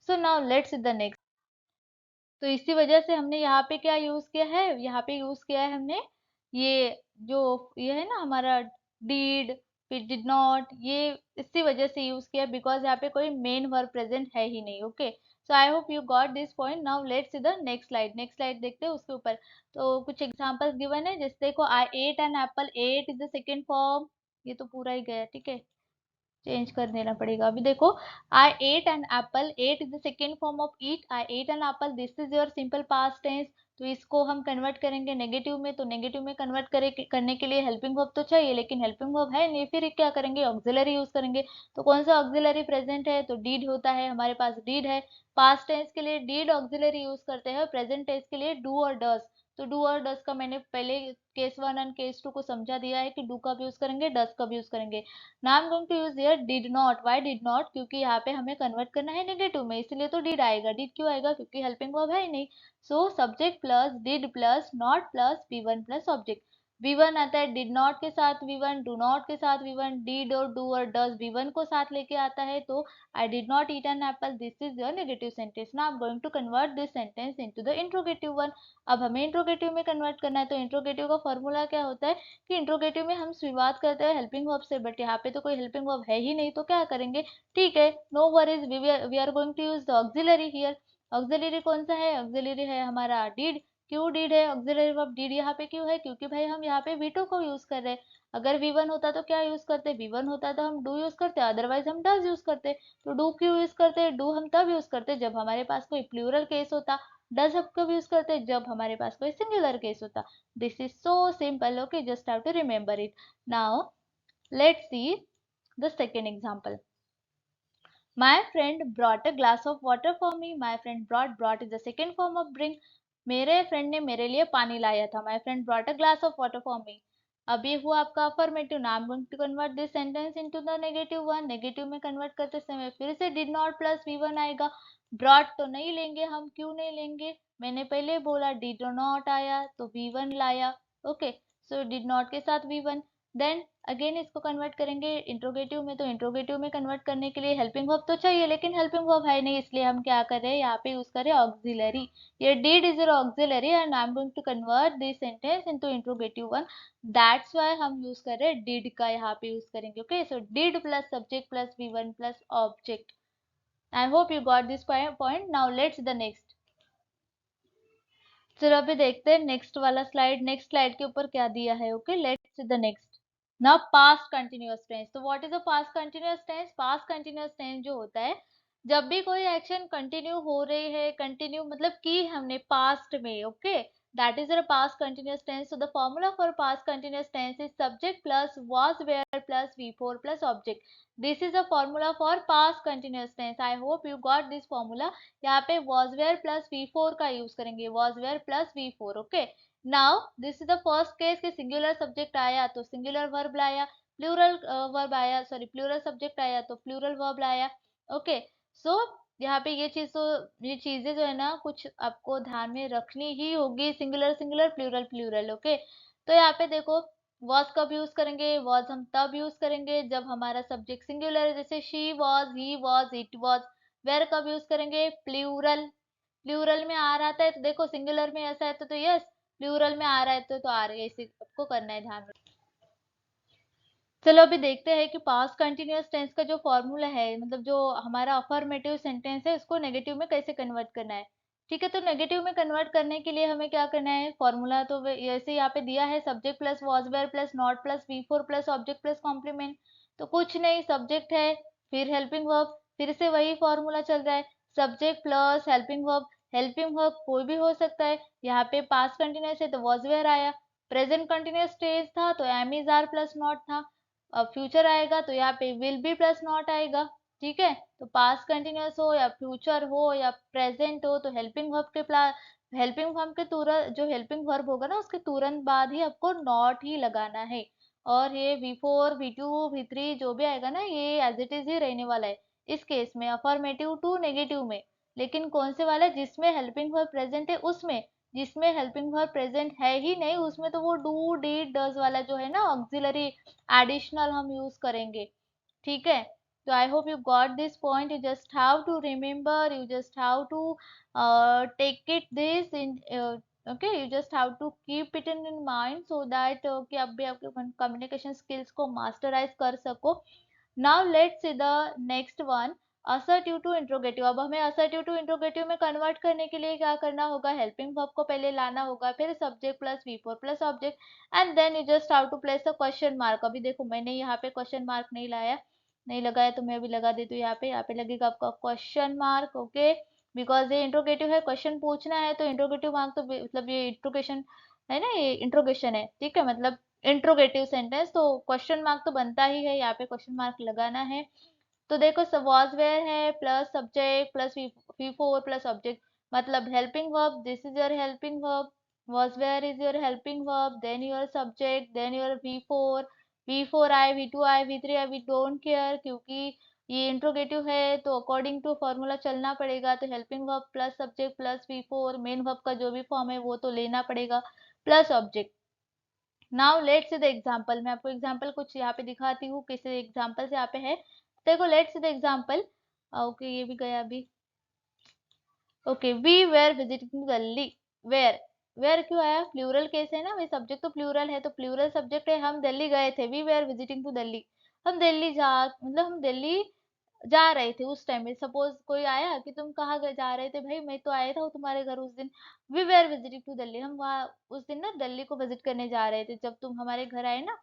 so now let's see the next. तो इसी वजह से हमने यहाँ पे क्या यूज किया है, यहाँ पे यूज किया है हमने ये जो ये है ना हमारा डिड, फिर डिड नॉट, ये इसी वजह से यूज किया बिकॉज यहाँ पे कोई मेन वर्ब प्रेजेंट है ही नहीं। Okay, so I hope you got this point. Now let's see the next slide. Next slide देखते हैं उसके ऊपर। तो कुछ एग्जांपल्स गिवन है, जैसे देखो I ate an apple, ate is the second form. ये तो पूरा ही गया, ठीक है, चेंज कर देना पड़ेगा। अभी देखो, I ate an apple, ate is the second form of eat, I ate an apple, this is your simple past tense. तो इसको हम कन्वर्ट करेंगे नेगेटिव में, तो नेगेटिव में कन्वर्ट करने के लिए हेल्पिंग वर्ब तो चाहिए, लेकिन हेल्पिंग वर्ब है नहीं, फिर क्या करेंगे, ऑक्सिलरी यूज करेंगे। तो कौन सा ऑक्सिलरी प्रेजेंट है, तो डीड होता है, हमारे पास डीड है। पास्ट टेंस के लिए डीड ऑक्सिलरी यूज करते हैं, प्रेजेंट टेंस के लिए डू और डज। तो डू और डज का मैंने पहले केस 1 एंड केस 2 को समझा दिया है कि डू कब यूज करेंगे, डज कब यूज करेंगे। Now I am going to use here did not. Why did not, क्योंकि यहाँ पे हमें कन्वर्ट करना है नेगेटिव में, इसलिए तो डिड आएगा। डिड क्यों आएगा, क्योंकि हेल्पिंग वर्ब है ही नहीं। सो subject plus did plus not plus V1 plus object. V1 आता है डिड नॉट के साथ V1, डू नॉट के साथ V1, डिड और डू और डज V1 को साथ लेके आता है। तो I did not eat an apple, this is your negative sentence. Now I am going to convert this sentence into the interrogative one. अब हमें इंट्रोगेटिव में कन्वर्ट करना है। तो इंट्रोगेटिव का फॉर्मूला क्या होता है कि इंट्रोगेटिव में हम शुरुआत करते हैं हेल्पिंग वर्ब से, बट यहाँ पे तो कोई हेल्पिंग वर्ब है ही नहीं, तो क्या करेंगे, ठीक है, no worries, we are going to use the auxiliary here. Auxiliary कौन सा है, ऑक्सिलरी है हमारा डिड। क्यों डिड है ऑक्सिलरी वर्ब, डिड यहाँ पे क्यों है, क्योंकि भाई हम यहाँ पे V2 को यूज कर रहे हैं। अगर V1 होता तो क्या यूज करते, V1 होता तो हम डू यूज करते, अदरवाइज हम डज यूज करते। तो डू क्यों यूज करते, डू हम तब यूज करते जब हमारे पास कोई प्लूरल केस होता। डज हम कब यूज करते, जब हमारे पास कोई सिंगुलर केस होता। This is so simple. Okay, just have to remember it. Now, let's see the second example. My friend brought a glass of water for me. My friend brought is the second form of bring. मेरे friend ने मेरे लिए पानी लाया था. My friend brought a glass of water for me. अब ये हुआ आपका affirmative. Now I'm going to convert this sentence into the negative one. Negative में convert करते समय फिर से did not plus V1 आएगा. Brought तो नहीं लेंगे हम, क्यों नहीं लेंगे, मैंने पहले बोला did not आया तो V1 लाया. ओके, सो did not के साथ V1. देन अगेन इसको कन्वर्ट करेंगे इंट्रोगेटिव में। तो इंट्रोगेटिव में कन्वर्ट करने के लिए हेल्पिंग वर्ब तो चाहिए, लेकिन हेल्पिंग वर्ब है नहीं, इसलिए हम क्या कर रहे हैं, यहाँ पे यूज करें ऑक्सिलरी। ये did is your auxiliary and I am going to convert this sentence into interrogative one. That's why हम यूज कर रहे हैं डिड का, यहाँ पे यूज करेंगे। Okay, so did plus subject plus V1 plus object. I hope you got this point. Now let's the next. चलो अभी देखते हैं नेक्स्ट वाला स्लाइड। नेक्स्ट स्लाइड के ऊपर क्या दिया है। Okay, let's see the next. Now past continuous tense. तो what is a past continuous tense, past continuous tense जो होता है जब भी कोई एक्शन कंटिन्यू हो रही है, कंटिन्यू मतलब की हमने पास्ट में, okay, that is a past continuous tense. So the formula for past continuous tense is subject plus was were plus V4 plus object. This is a formula for past continuous tense. I hope you got this formula. यहाँ पे was where plus V4 का use करेंगे, was where plus V4। Okay, now this is the first case कि singular subject आया तो singular verb लाया, plural verb आया, sorry plural subject आया तो प्लूरल वर्ब लाया। ओके, सो यहाँ पे ये चीज तो, ये चीजें जो है ना कुछ आपको ध्यान में रखनी ही होगी, singular singular plural plural. Okay, तो यहाँ पे देखो वॉज कब यूज करेंगे, वॉज हम तब यूज करेंगे जब हमारा सब्जेक्ट सिंगुलर है, जैसे she was, he was, it was. Were कब यूज करेंगे, प्लूरल, प्लूरल में आ रहा था तो देखो सिंगुलर में ऐसा है तो यस, प्लूरल में आ रहा है तो आ रही है, इसी आपको करना है ध्यान में। चलो अभी देखते हैं कि पास्ट कंटिन्यूअस टेंस का जो फॉर्मूला है, मतलब जो हमारा अफर्मेटिव सेंटेंस है उसको नेगेटिव में कैसे कन्वर्ट करना है। ठीक है, तो नेगेटिव में कन्वर्ट करने के लिए हमें क्या करना है, फॉर्मूला तो ऐसे यहाँ पे दिया है, subject plus was were plus not plus V4 plus object plus complement. तो कुछ नहीं, सब्जेक्ट है फिर हेल्पिंग वर्ब, फिर से वही फॉर्मूला चल रहा है, subject plus helping verb. Helping verb कोई भी हो सकता है, यहाँ पे पास्ट कंटिन्यूअस है तो वॉज वेयर आया, प्रेजेंट कंटिन्यूअस टेंस था तो am is are plus not था, अब फ्यूचर आएगा तो यहाँ पे विल बी प्लस नॉट आएगा। ठीक है, तो पास्ट कंटिन्यूअस हो या फ्यूचर हो या प्रेजेंट हो तो हेल्पिंग वर्ब के हेल्पिंग वर्ब के तुरंत, जो हेल्पिंग वर्ब होगा ना उसके तुरंत बाद ही आपको नॉट ही लगाना है। और ये V4 V2 V3 जो भी आएगा ना ये एज इट इज ही रहने वाला है इस केस में, अफर्मेटिव टू नेगेटिव में। लेकिन कौन से वाला, जिसमें हेल्पिंग वर्ब प्रेजेंट है उसमें, जिसमें हेल्पिंग वर्ब प्रेजेंट है ही नहीं उसमें तो वो डू डिड डज वाला जो है ना ऑक्सिलरी एडिशनल हम यूज करेंगे। ठीक है, So I hope you got this point. You just have to remember, you just have to take it this in okay, you just have to keep it in mind so that कि आप भी आपके communication skills को masterize कर सको. Now let's see the next one, assertive to interrogative. अब हमें assertive to interrogative में convert करने के लिए क्या करना होगा, helping verb को पहले लाना होगा, फिर subject plus V4 plus object, and then you just have to place a question mark. अभी देखो मैंने यहाँ पे question mark नहीं लाया, नहीं लगाया, तो मैं अभी लगा देती हूँ यहाँ पे लगेगा आपका क्वेश्चन मार्क. ओके, बिकॉज ये इंट्रोगेटिव है, क्वेश्चन पूछना है, तो इंट्रोगेटिव मार्क तो मतलब ये इंट्रोगेशन है ना, ये इंट्रोगेशन है, ठीक है, मतलब इंट्रोगेटिव सेंटेंस, तो क्वेश्चन मार्क तो बनता ही है, यहाँ पे क्वेश्चन मार्क लगाना है. तो देखो वॉज वेयर है plus subject plus V4 plus object, मतलब helping verb, this is your helping verb, was where is your helping verb, then your subject, then your V4 आए, V2 आए, V3 आए, we don't care, क्योंकि ये interrogative है तो according to formula चलना पड़ेगा, तो helping verb plus subject plus V4, main verb का जो भी फॉर्म है वो तो लेना पड़ेगा, plus object. Now let's see the example. मैं आपको एग्जांपल कुछ यहाँ पे दिखाती हूँ, किस एग्जांपल से यहाँ पे है. देखो let's see the example. Okay, ये भी गया अभी. Okay, we were visiting Delhi. Were, were क्यों आया, प्लूरल केस है ना भाई, सब्जेक्ट तो प्लूरल है, तो प्लूरल सब्जेक्ट है, हम दिल्ली गए थे, we were visiting to Delhi. हम दिल्ली जा मतलब हम दिल्ली जा रहे थे उस टाइम में. सपोज कोई आया कि तुम कहाँ जा रहे थे, भाई मैं तो आया था तुम्हारे घर उस दिन. We were visiting to Delhi, हम वहाँ उस दिन ना दिल्ली को विजिट करने जा रहे थे, जब तुम हमारे घर आए ना,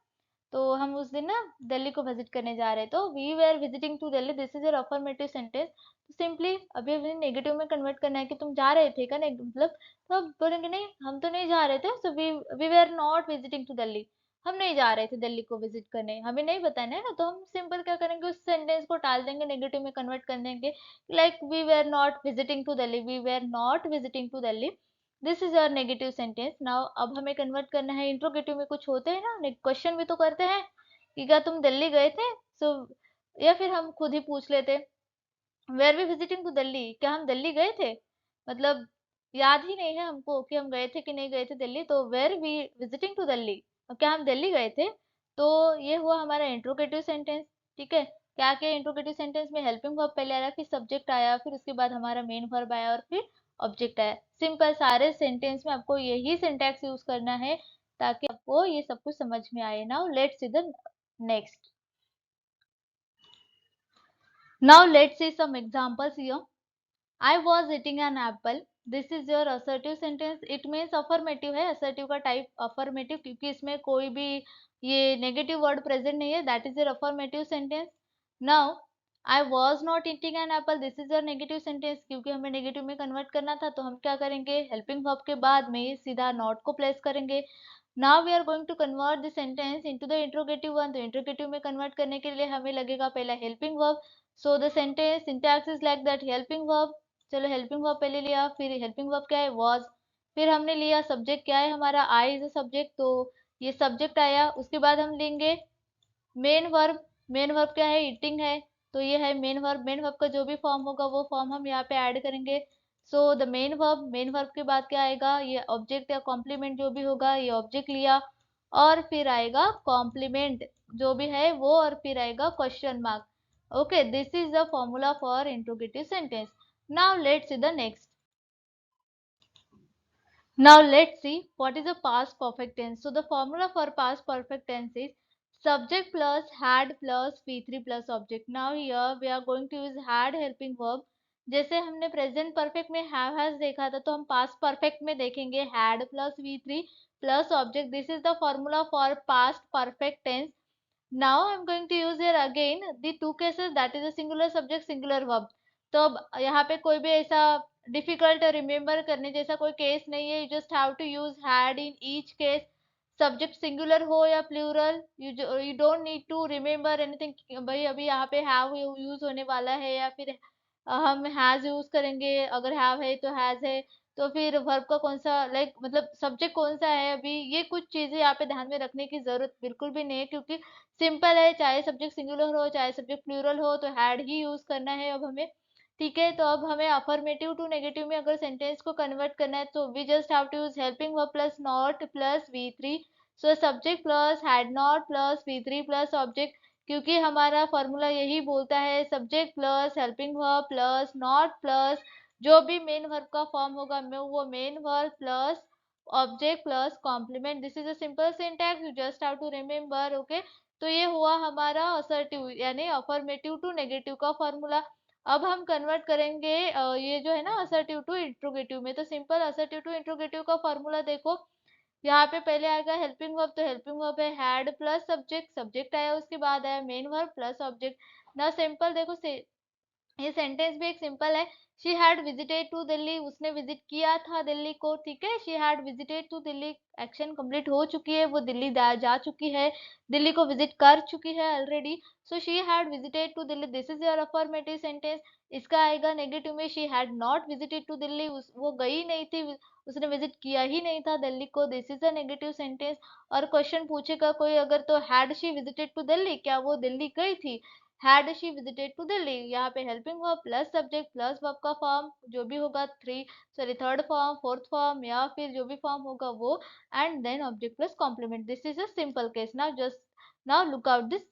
तो हम उस दिन ना दिल्ली को विजिट करने जा रहे, तो we were visiting to Delhi, this is your affirmative sentence. Simply अभी अभी नेगेटिव में कन्वर्ट करना है कि तुम जा रहे थे क्या, मतलब तो अब बोलेंगे नहीं हम तो नहीं जा रहे थे, so we were not visiting to Delhi, हम नहीं जा रहे थे दिल्ली को विजिट करने, हमें नहीं बताना है ना, तो हम सिंपल क्या करेंगे, उस सेंटेंस को टाल देंगे, नेगेटिव में कन्वर्ट कर देंगे, like we were not visiting to Delhi, we were not visiting to Delhi, this is your negative sentence. Now अब हमें कन्वर्ट करना है, इंट्रोगेटिव में कुछ होते हैं ना, क्वेश्चन भी तो करते हैं कि क्या तुम दिल्ली गए थे, सो या फिर हम खुद ही पूछ लेते, were we visiting to Delhi, क्या हम दिल्ली गए थे, मतलब याद ही नहीं है हमको कि हम गए थे कि नहीं गए थे दिल्ली, तो were we visiting to Delhi, क्या हम दिल्ली गए थे, तो ये हुआ हमारा इंट्रोगेटिव सेंटेंस. ठीक है, क्या क्या इंट्रोगेटिव सेंटेंस में हेल्पिंग वर्ब पहले आया, फिर सब्जेक्ट आया, फिर उसके बाद हमारा मेन वर्ब आया, और फिर ऑब्जेक्ट आया. सिंपल, सारे सेंटेंस में आपको यही सिंटैक्स यूज करना है ताकि आपको ये सब कुछ समझ में आए. Now let's see the next. Now let's see some examples here. I was eating an apple. This is your assertive sentence. It means affirmative है. Assertive का type affirmative, क्योंकि इसमें कोई भी ये negative word present नहीं है. That is your affirmative sentence. Now I was not eating an apple. This is your negative sentence. क्योंकि हमें negative में convert करना था, तो हम क्या करेंगे, helping verb के बाद में सीधा not को place करेंगे. Now we are going to convert the sentence into the interrogative one. तो interrogative में convert करने के लिए हमें लगेगा पहला helping verb. So the sentence syntax is like that, helping verb. चलो हेल्पिंग वर्ब पहले लिया, फिर हेल्पिंग वर्ब क्या है, वॉज, फिर हमने लिया सब्जेक्ट क्या है हमारा, आई इज अ सब्जेक्ट, तो ये सब्जेक्ट आया, उसके बाद हम लेंगे मेन वर्ब. मेन वर्ब क्या है, ईटिंग है, तो ये है मेन वर्ब. मेन वर्ब का जो भी फॉर्म होगा वो फॉर्म हम यहाँ पे ऐड करेंगे. So the main verb, main verb के बाद क्या आएगा, ये ऑब्जेक्ट या कॉम्प्लीमेंट जो भी होगा, ये ऑब्जेक्ट लिया, और फिर आएगा कॉम्प्लीमेंट जो भी है वो, और फिर आएगा question mark. Okay, this is the formula for interrogative sentence. Now let's see the next. Now let's see what is the past perfect tense. So the formula for past perfect tense is subject plus had plus V3 plus object. Now here we are going to use had helping verb. जैसे हमने present perfect में have has देखा था, तो हम past perfect में देखेंगे had plus V3 plus object. This is the formula for past perfect tense. Now I'm going to use here again the two cases, that is a singular subject singular verb. तो अब यहाँ पे कोई भी ऐसा difficult remember करने जैसा कोई केस नहीं है. You just have to use had in each case. Subject singular हो या plural, you don't need to remember anything. भाई अभी यहाँ पे हैव यूज होने वाला है, या फिर हम हैज यूज करेंगे, अगर हैव है तो हैज है, तो फिर वर्ब का कौन सा मतलब सब्जेक्ट कौन सा है, अभी ये कुछ चीजें यहाँ पे ध्यान में रखने की जरूरत बिल्कुल भी नहीं है, क्योंकि सिंपल है, चाहे सब्जेक्ट सिंगुलर हो चाहे सब्जेक्ट प्लूरल हो, तो हैड ही यूज करना है अब हमें. ठीक है, तो अब हमें अफर्मेटिव टू नेगेटिव में अगर सेंटेंस को कन्वर्ट करना है, तो we just have to use helping verb plus not plus V3. So subject plus had not plus V3 plus object. क्योंकि हमारा फॉर्मूला यही बोलता है subject plus helping verb plus not plus जो भी मेन वर्ब का फॉर्म होगा वो main verb plus object plus complement. This is a simple syntax, you just have to remember. Okay, तो ये हुआ हमारा असर्टिव यानी अफर्मेटिव टू नेगेटिव का फॉर्मूला। अब हम कन्वर्ट करेंगे ये जो है ना असर्टिव टू इंट्रोगेटिव में। तो सिंपल असर्टिव टू इंट्रोगेटिव का फॉर्मूला देखो, यहाँ पे पहले आएगा हेल्पिंग वर्ब, तो हेल्पिंग वर्ब है हैड प्लस सब्जेक्ट, सब्जेक्ट आया उसके बाद आया मेन वर्ब प्लस ऑब्जेक्ट। ना सिंपल देखो से ये सेंटेंस भी एक सिंपल है। She had visited to Delhi, उसने विजिट किया था दिल्ली को, ठीक है। She had visited to Delhi, action complete हो चुकी है, वो दिल्ली जा चुकी है, दिल्ली को विजिट कर चुकी है already. So she had visited to Delhi, this is your affirmative sentence. इसका आएगा नेगेटिव में, she had not visited to Delhi, वो गई नहीं थी, उसने विजिट किया ही नहीं था दिल्ली को, this is a negative sentence. और क्वेश्चन पूछेगा कोई अगर, तो had she visited to Delhi, क्या वो दिल्ली गई थी, had she visited to Delhi. यहाँ पे helping verb plus subject plus verb का फॉर्म जो भी होगा थर्ड फॉर्म फोर्थ फॉर्म या फिर जो भी फॉर्म होगा वो, and then object plus complement. This is a simple case. Now look out this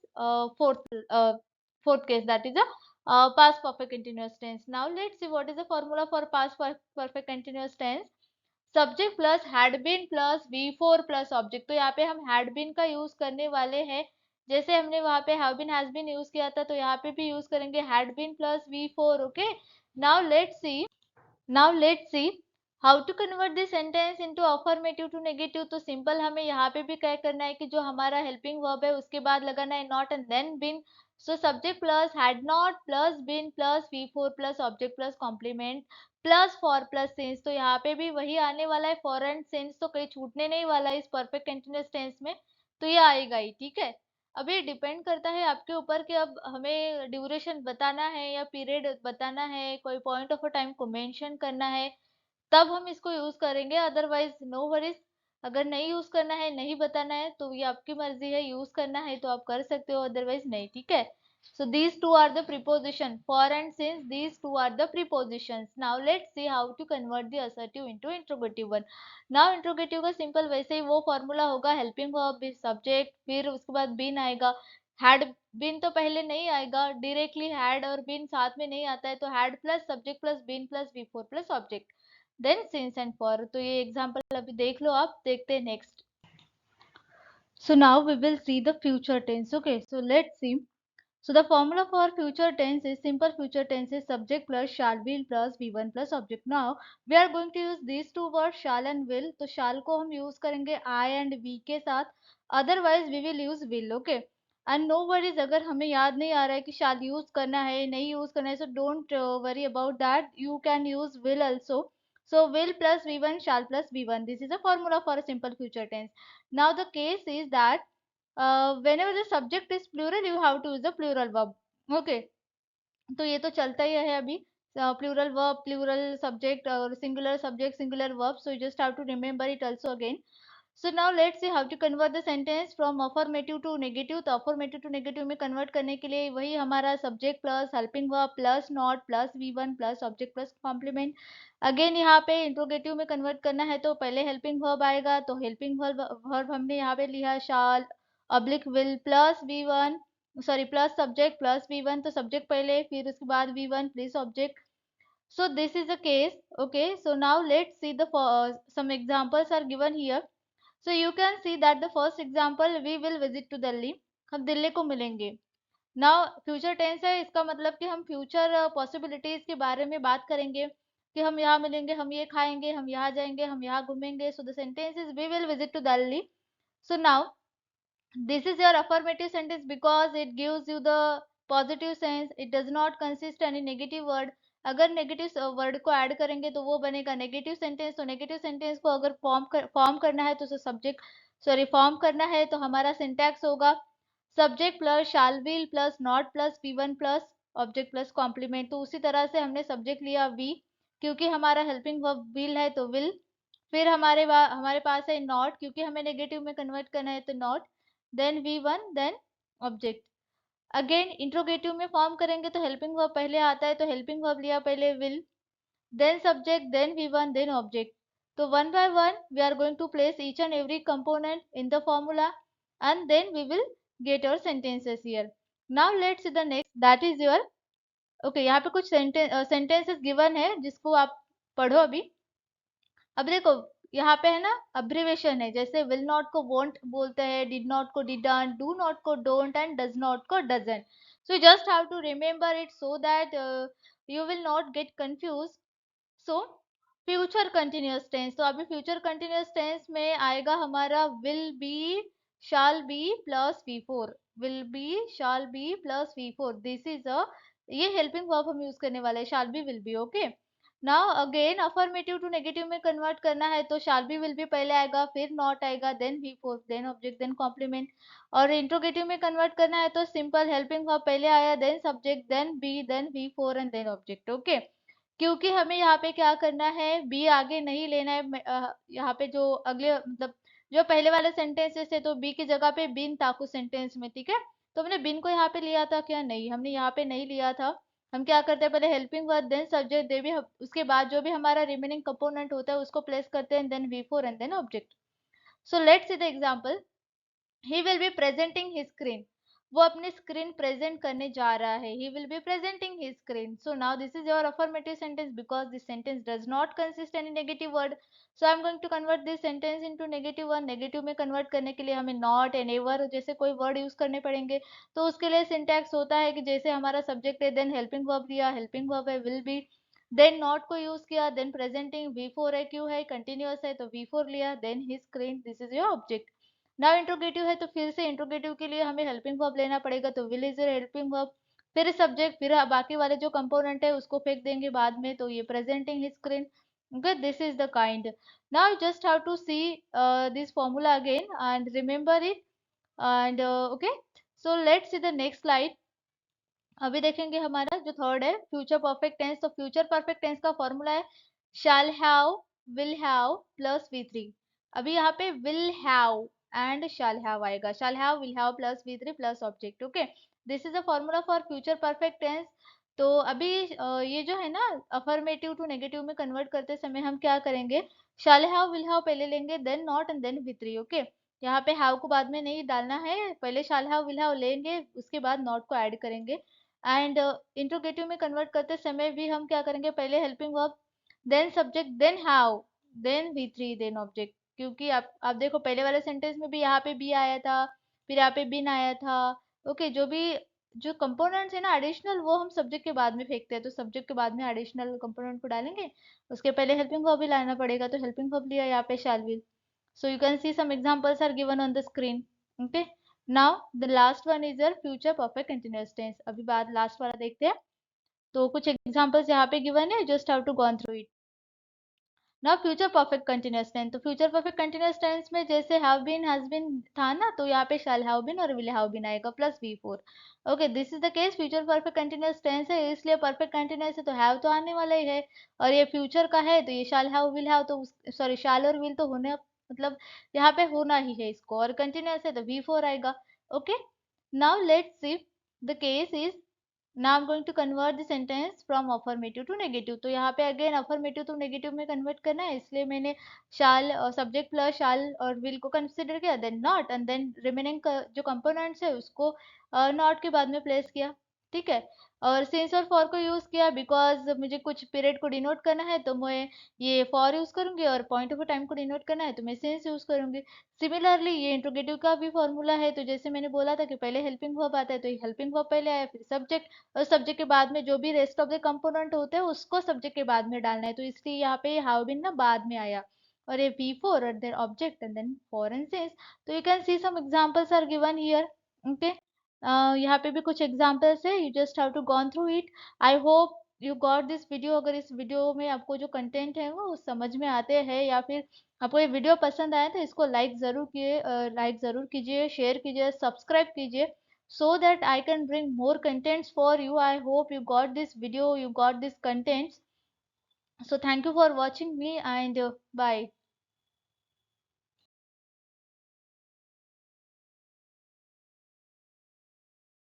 fourth case, that is a past perfect continuous tense. Now let's see what is the formula for past perfect continuous tense. Subject plus had been plus V4 plus object. तो यहाँ पे हम had been का use करने वाले हैं, जैसे हमने वहां पे have been has been use किया था, तो यहाँ पे भी यूज करेंगे had been plus V4। Okay, now let's see now let's see how to convert this sentence into affirmative to negative. तो सिंपल हमें यहाँ पे भी क्या करना है कि जो हमारा हेल्पिंग वर्ब है उसके बाद लगाना है not and then been. So subject plus had not plus been plus V4 plus object plus complement plus for plus since. तो यहाँ पे भी वही आने वाला है, फॉर एंड सिंस तो कहीं छूटने नहीं वाला है इस परफेक्ट कंटीन्यूअस टेंस में, तो ये आएगा ही, ठीक है। अब ये डिपेंड करता है आपके ऊपर कि अब हमें ड्यूरेशन बताना है या पीरियड बताना है, कोई पॉइंट ऑफ अ टाइम को मेंशन करना है, तब हम इसको यूज करेंगे, अदरवाइज नो वरीज। अगर नहीं यूज करना है, नहीं बताना है, तो ये आपकी मर्जी है, यूज करना है तो आप कर सकते हो, अदरवाइज नहीं, ठीक है। So these two are the preposition, for and since, these two are the prepositions. Now let's see how to convert the assertive into interrogative one. Now interrogative का simple वैसे ही वो formula होगा, helping verb is subject, फिर उसके बाद been आएगा। had been तो पहले नहीं आएगा, directly had और been साथ में नहीं आता है, तो had plus subject plus been plus V4 plus object, then since and for। तो ये example अभी देख लो आप, देखते हैं next। So now we will see the future tense. Okay, so let's see. So the formula for future tense is simple future tense is subject plus shall will plus V1 plus object. Now we are going to use these two words shall and will. तो shall को हम use करेंगे I and V के साथ, otherwise we will use will. Okay, and no worries अगर हमें याद नहीं आ रहा है कि shall use करना है नहीं use करना है, so don't worry about that, you can use will also. So will plus V1 shall plus V1, this is a formula for a simple future tense. Now the case is that whenever the subject is plural you have to use the plural verb। okay, तो ये तो चलता ही है अभी, plural verb plural subject और singular subject singular verb, so you just have to remember it also again। So now let's see how to convert the sentence from affirmative to negative। तो affirmative to negative में convert करने के लिए वही हमारा subject plus helping verb plus not plus V1 plus object plus complement। Again यहाँ पे interrogative में कन्वर्ट करना है तो पहले हेल्पिंग वर्ब आएगा, तो हेल्पिंग वर्ब हमने यहाँ पे लिया shall oblique will plus V1 sorry plus subject plus V1, तो सब्जेक्ट पहले फिर उसके बाद V1 plus object. So this is a case। okay, so now let's see the some examples are given here। so you can see that the first example, we will visit to Delhi, हम दिल्ली को मिलेंगे। now future tense है, इसका मतलब कि हम future possibilities के बारे में बात करेंगे कि हम यहाँ मिलेंगे, हम ये खाएंगे, हम यहाँ जाएंगे, हम यहाँ घूमेंगे। so the sentence is we will visit to Delhi। so now this is your affirmative sentence because it gives you the positive sense, it does not consist any negative word। अगर नेगेटिव वर्ड को add करेंगे तो वो बनेगा negative sentence. तो negative sentence को अगर form करना है तो सब्जेक्ट सॉरी फॉर्म करना है तो हमारा सिंटैक्स होगा subject plus shall will plus not plus V1 plus object plus complement. तो उसी तरह से हमने सब्जेक्ट लिया वी, क्योंकि हमारा हेल्पिंग वर्ब विल है तो विल, फिर हमारे पास है नॉट, क्योंकि हमें नेगेटिव में कन्वर्ट करना है तो not, then V1 then object. Again interrogative में फॉर्म करेंगे तो हेल्पिंग वर्ब पहले आता है, तो हेल्पिंग वर्ब लिया पहले will, then subject then V1 then object. तो one by one we are going to place each and every component in the formula and then we will get our sentences here. Now let's see the next, that is your okay. यहाँ पे कुछ sentences given है जिसको आप पढ़ो अभी। अब देखो यहाँ पे है ना अब्रिवेशन है, जैसे विल नॉट को वोंट बोलते हैं, डिड नॉट को डिडंट, डू नॉट को डोंट एंड डज नॉट को doesn't. So just have to remember it so that you will not get confuse. So future continuous tense, तो अभी फ्यूचर कंटिन्यूअस टेंस में आएगा हमारा will be, shall be plus V four, will be, shall be plus V four, this is a, ये helping verb हम use करने वाले हैं, shall be will be. Okay, now again affirmative to negative में convert करना है तो शाल be will be पहले आएगा, फिर नॉट आएगा, then V four, then object, then complement. और इंट्रोगेटिव में कन्वर्ट करना है तो सिंपल हेल्पिंग वर्ब पहले आया, then subject, then be, then V four and then object. Okay, क्योंकि हमें यहाँ पे क्या करना है, बी आगे नहीं लेना है। यहाँ पे जो अगले मतलब जो पहले वाले सेंटेंसेस है तो बी की जगह पे बिन ताकू सेंटेंस में, ठीक है। तो हमने बिन को यहाँ पे लिया था क्या? नहीं, हमने यहाँ पे नहीं लिया था। हम क्या करते हैं, पहले helping verb then subject they भी, उसके बाद जो भी हमारा रिमेनिंग कंपोनेंट होता है उसको प्लेस करते हैं, then V four and then object. So let's see the example, he will be presenting his screen, वो अपनी स्क्रीन प्रेजेंट करने जा रहा है, he will be presenting his screen. So now this is your affirmative sentence because this sentence does not consist any negative word. So I'm going to convert this sentence into negative one. Negative में convert करने के लिए हमें not and ever जैसे कोई word use करने पड़ेंगे। तो उसके लिए सिंटैक्स होता है कि जैसे हमारा सब्जेक्ट है, देन हेल्पिंग वर्ब लिया, हेल्पिंग वर्ब है विल बी, देन नॉट को यूज किया, देन प्रेजेंटिंग, वी फोर है, क्यों है कंटिन्यूअस है तो वी फोर लिया, then his screen, this is your object. Now interrogative है तो फिर से इंट्रोगेटिव के लिए हमें हेल्पिंग वर्ब लेना पड़ेगा, तो विल इज हेल्पिंग वर्ब, फिर सब्जेक्ट, फिर बाकी वाले जो कंपोनेंट है उसको फेंक देंगे बाद में, तो ये presenting his screen. Okay, this is the kind. Now just how to see this formula again and remember it and okay. So let's see the next slide. अभी देखेंगे हमारा जो थर्ड है फ्यूचर परफेक्ट टेंस, तो future perfect tense का formula है shall have, will have plus V three. अभी यहाँ पे will have and shall have आएगा, shall have, will have plus V three plus object. Okay, this is a formula for future perfect tense. तो अभी ये जो है ना अफर्मेटिव टू नेगेटिव में कन्वर्ट करते समय हम क्या करेंगे, शैल हैव, विल हैव पहले लेंगे, then not and then V three. Okay, यहाँ पे हैव को बाद में नहीं डालना है, पहले शैल हैव, विल हैव लेंगे, उसके बाद नॉट को ऐड करेंगे। एंड इंट्रोगेटिव में कन्वर्ट करते समय भी हम क्या करेंगे, पहले helping verb, then subject, then have, then V three, then object. क्योंकि आप देखो पहले वाले सेंटेंस में भी यहाँ पे बी आया था, फिर यहाँ पे बिन आया था। ओके, जो भी जो कंपोनेंट्स है ना एडिशनल, वो हम सब्जेक्ट के बाद में फेंकते हैं, तो सब्जेक्ट के बाद में एडिशनल कंपोनेंट को डालेंगे, उसके पहले हेल्पिंग वर्ब भी लाना पड़ेगा, तो हेल्पिंग वर्ब लिया यहाँ पे शैल will. So you can see some examples are given on the screen. Okay. Now the last one is your future perfect continuous tense. अभी बाद लास्ट वाला देखते हैं। तो कुछ एग्जांपल्स यहाँ पे गिवन है, just how to gone through it. Now future perfect continuous tense, तो फ्यूचर परफेक्ट कंटिन्यूअस टेंस में जैसे हैव बीन, हैज बीन था ना, तो यहाँ पे शैल हैव बीन और विल हैव बीन आएगा plus V four. Okay, this is the case, future perfect continuous tense है इसलिए परफेक्ट कंटिन्यूअस है तो हैव तो आने वाला ही है, और ये फ्यूचर का है तो ये शैल हैव, विल हैव तो सॉरी शैल और विल तो होने मतलब यहाँ पे होना ही है इसको, और कंटिन्यूअस है तो वी फोर आएगा। Okay, now let's see the case is, now I'm going to convert the sentence from affirmative to negative। तो यहाँ पे again affirmative to negative में convert करना है, इसलिए मैंने shall subject plus shall और will को consider किया, then not and then remaining जो components है उसको not के बाद में place किया, ठीक है। और since और for को यूज किया बिकॉज मुझे कुछ पीरियड को डिनोट करना है तो मैं ये for यूज करूंगी, और पॉइंट ऑफ टाइम को डिनोट करना है तो मैं since यूज करूंगी। सिमिलरली ये इंट्रोगेटिव का भी फॉर्मूला है, तो जैसे मैंने बोला था कि पहले हेल्पिंग वर्ब आता है तो हेल्पिंग वर्ब पहले आया, फिर सब्जेक्ट, और सब्जेक्ट के बाद में जो भी रेस्ट ऑफ द कंपोनेंट होते हैं उसको सब्जेक्ट के बाद में डालना है, तो इसलिए यहाँ पे हाउ बीन ना बाद में आया, और ये वी फोर और then object and then for and since. तो you can see some examples are given here. Okay, यहाँ पे भी कुछ एग्जांपल्स है, you just have to gone through it. I hope you got this video. अगर इस video में आपको जो कंटेंट है वो समझ में आते हैं या फिर आपको ये वीडियो पसंद आया तो इसको लाइक जरूर कीजिए, शेयर कीजिए, सब्सक्राइब कीजिए, so that I can bring more contents for you. I hope you got this video, you got this contents. So thank you for watching me and bye.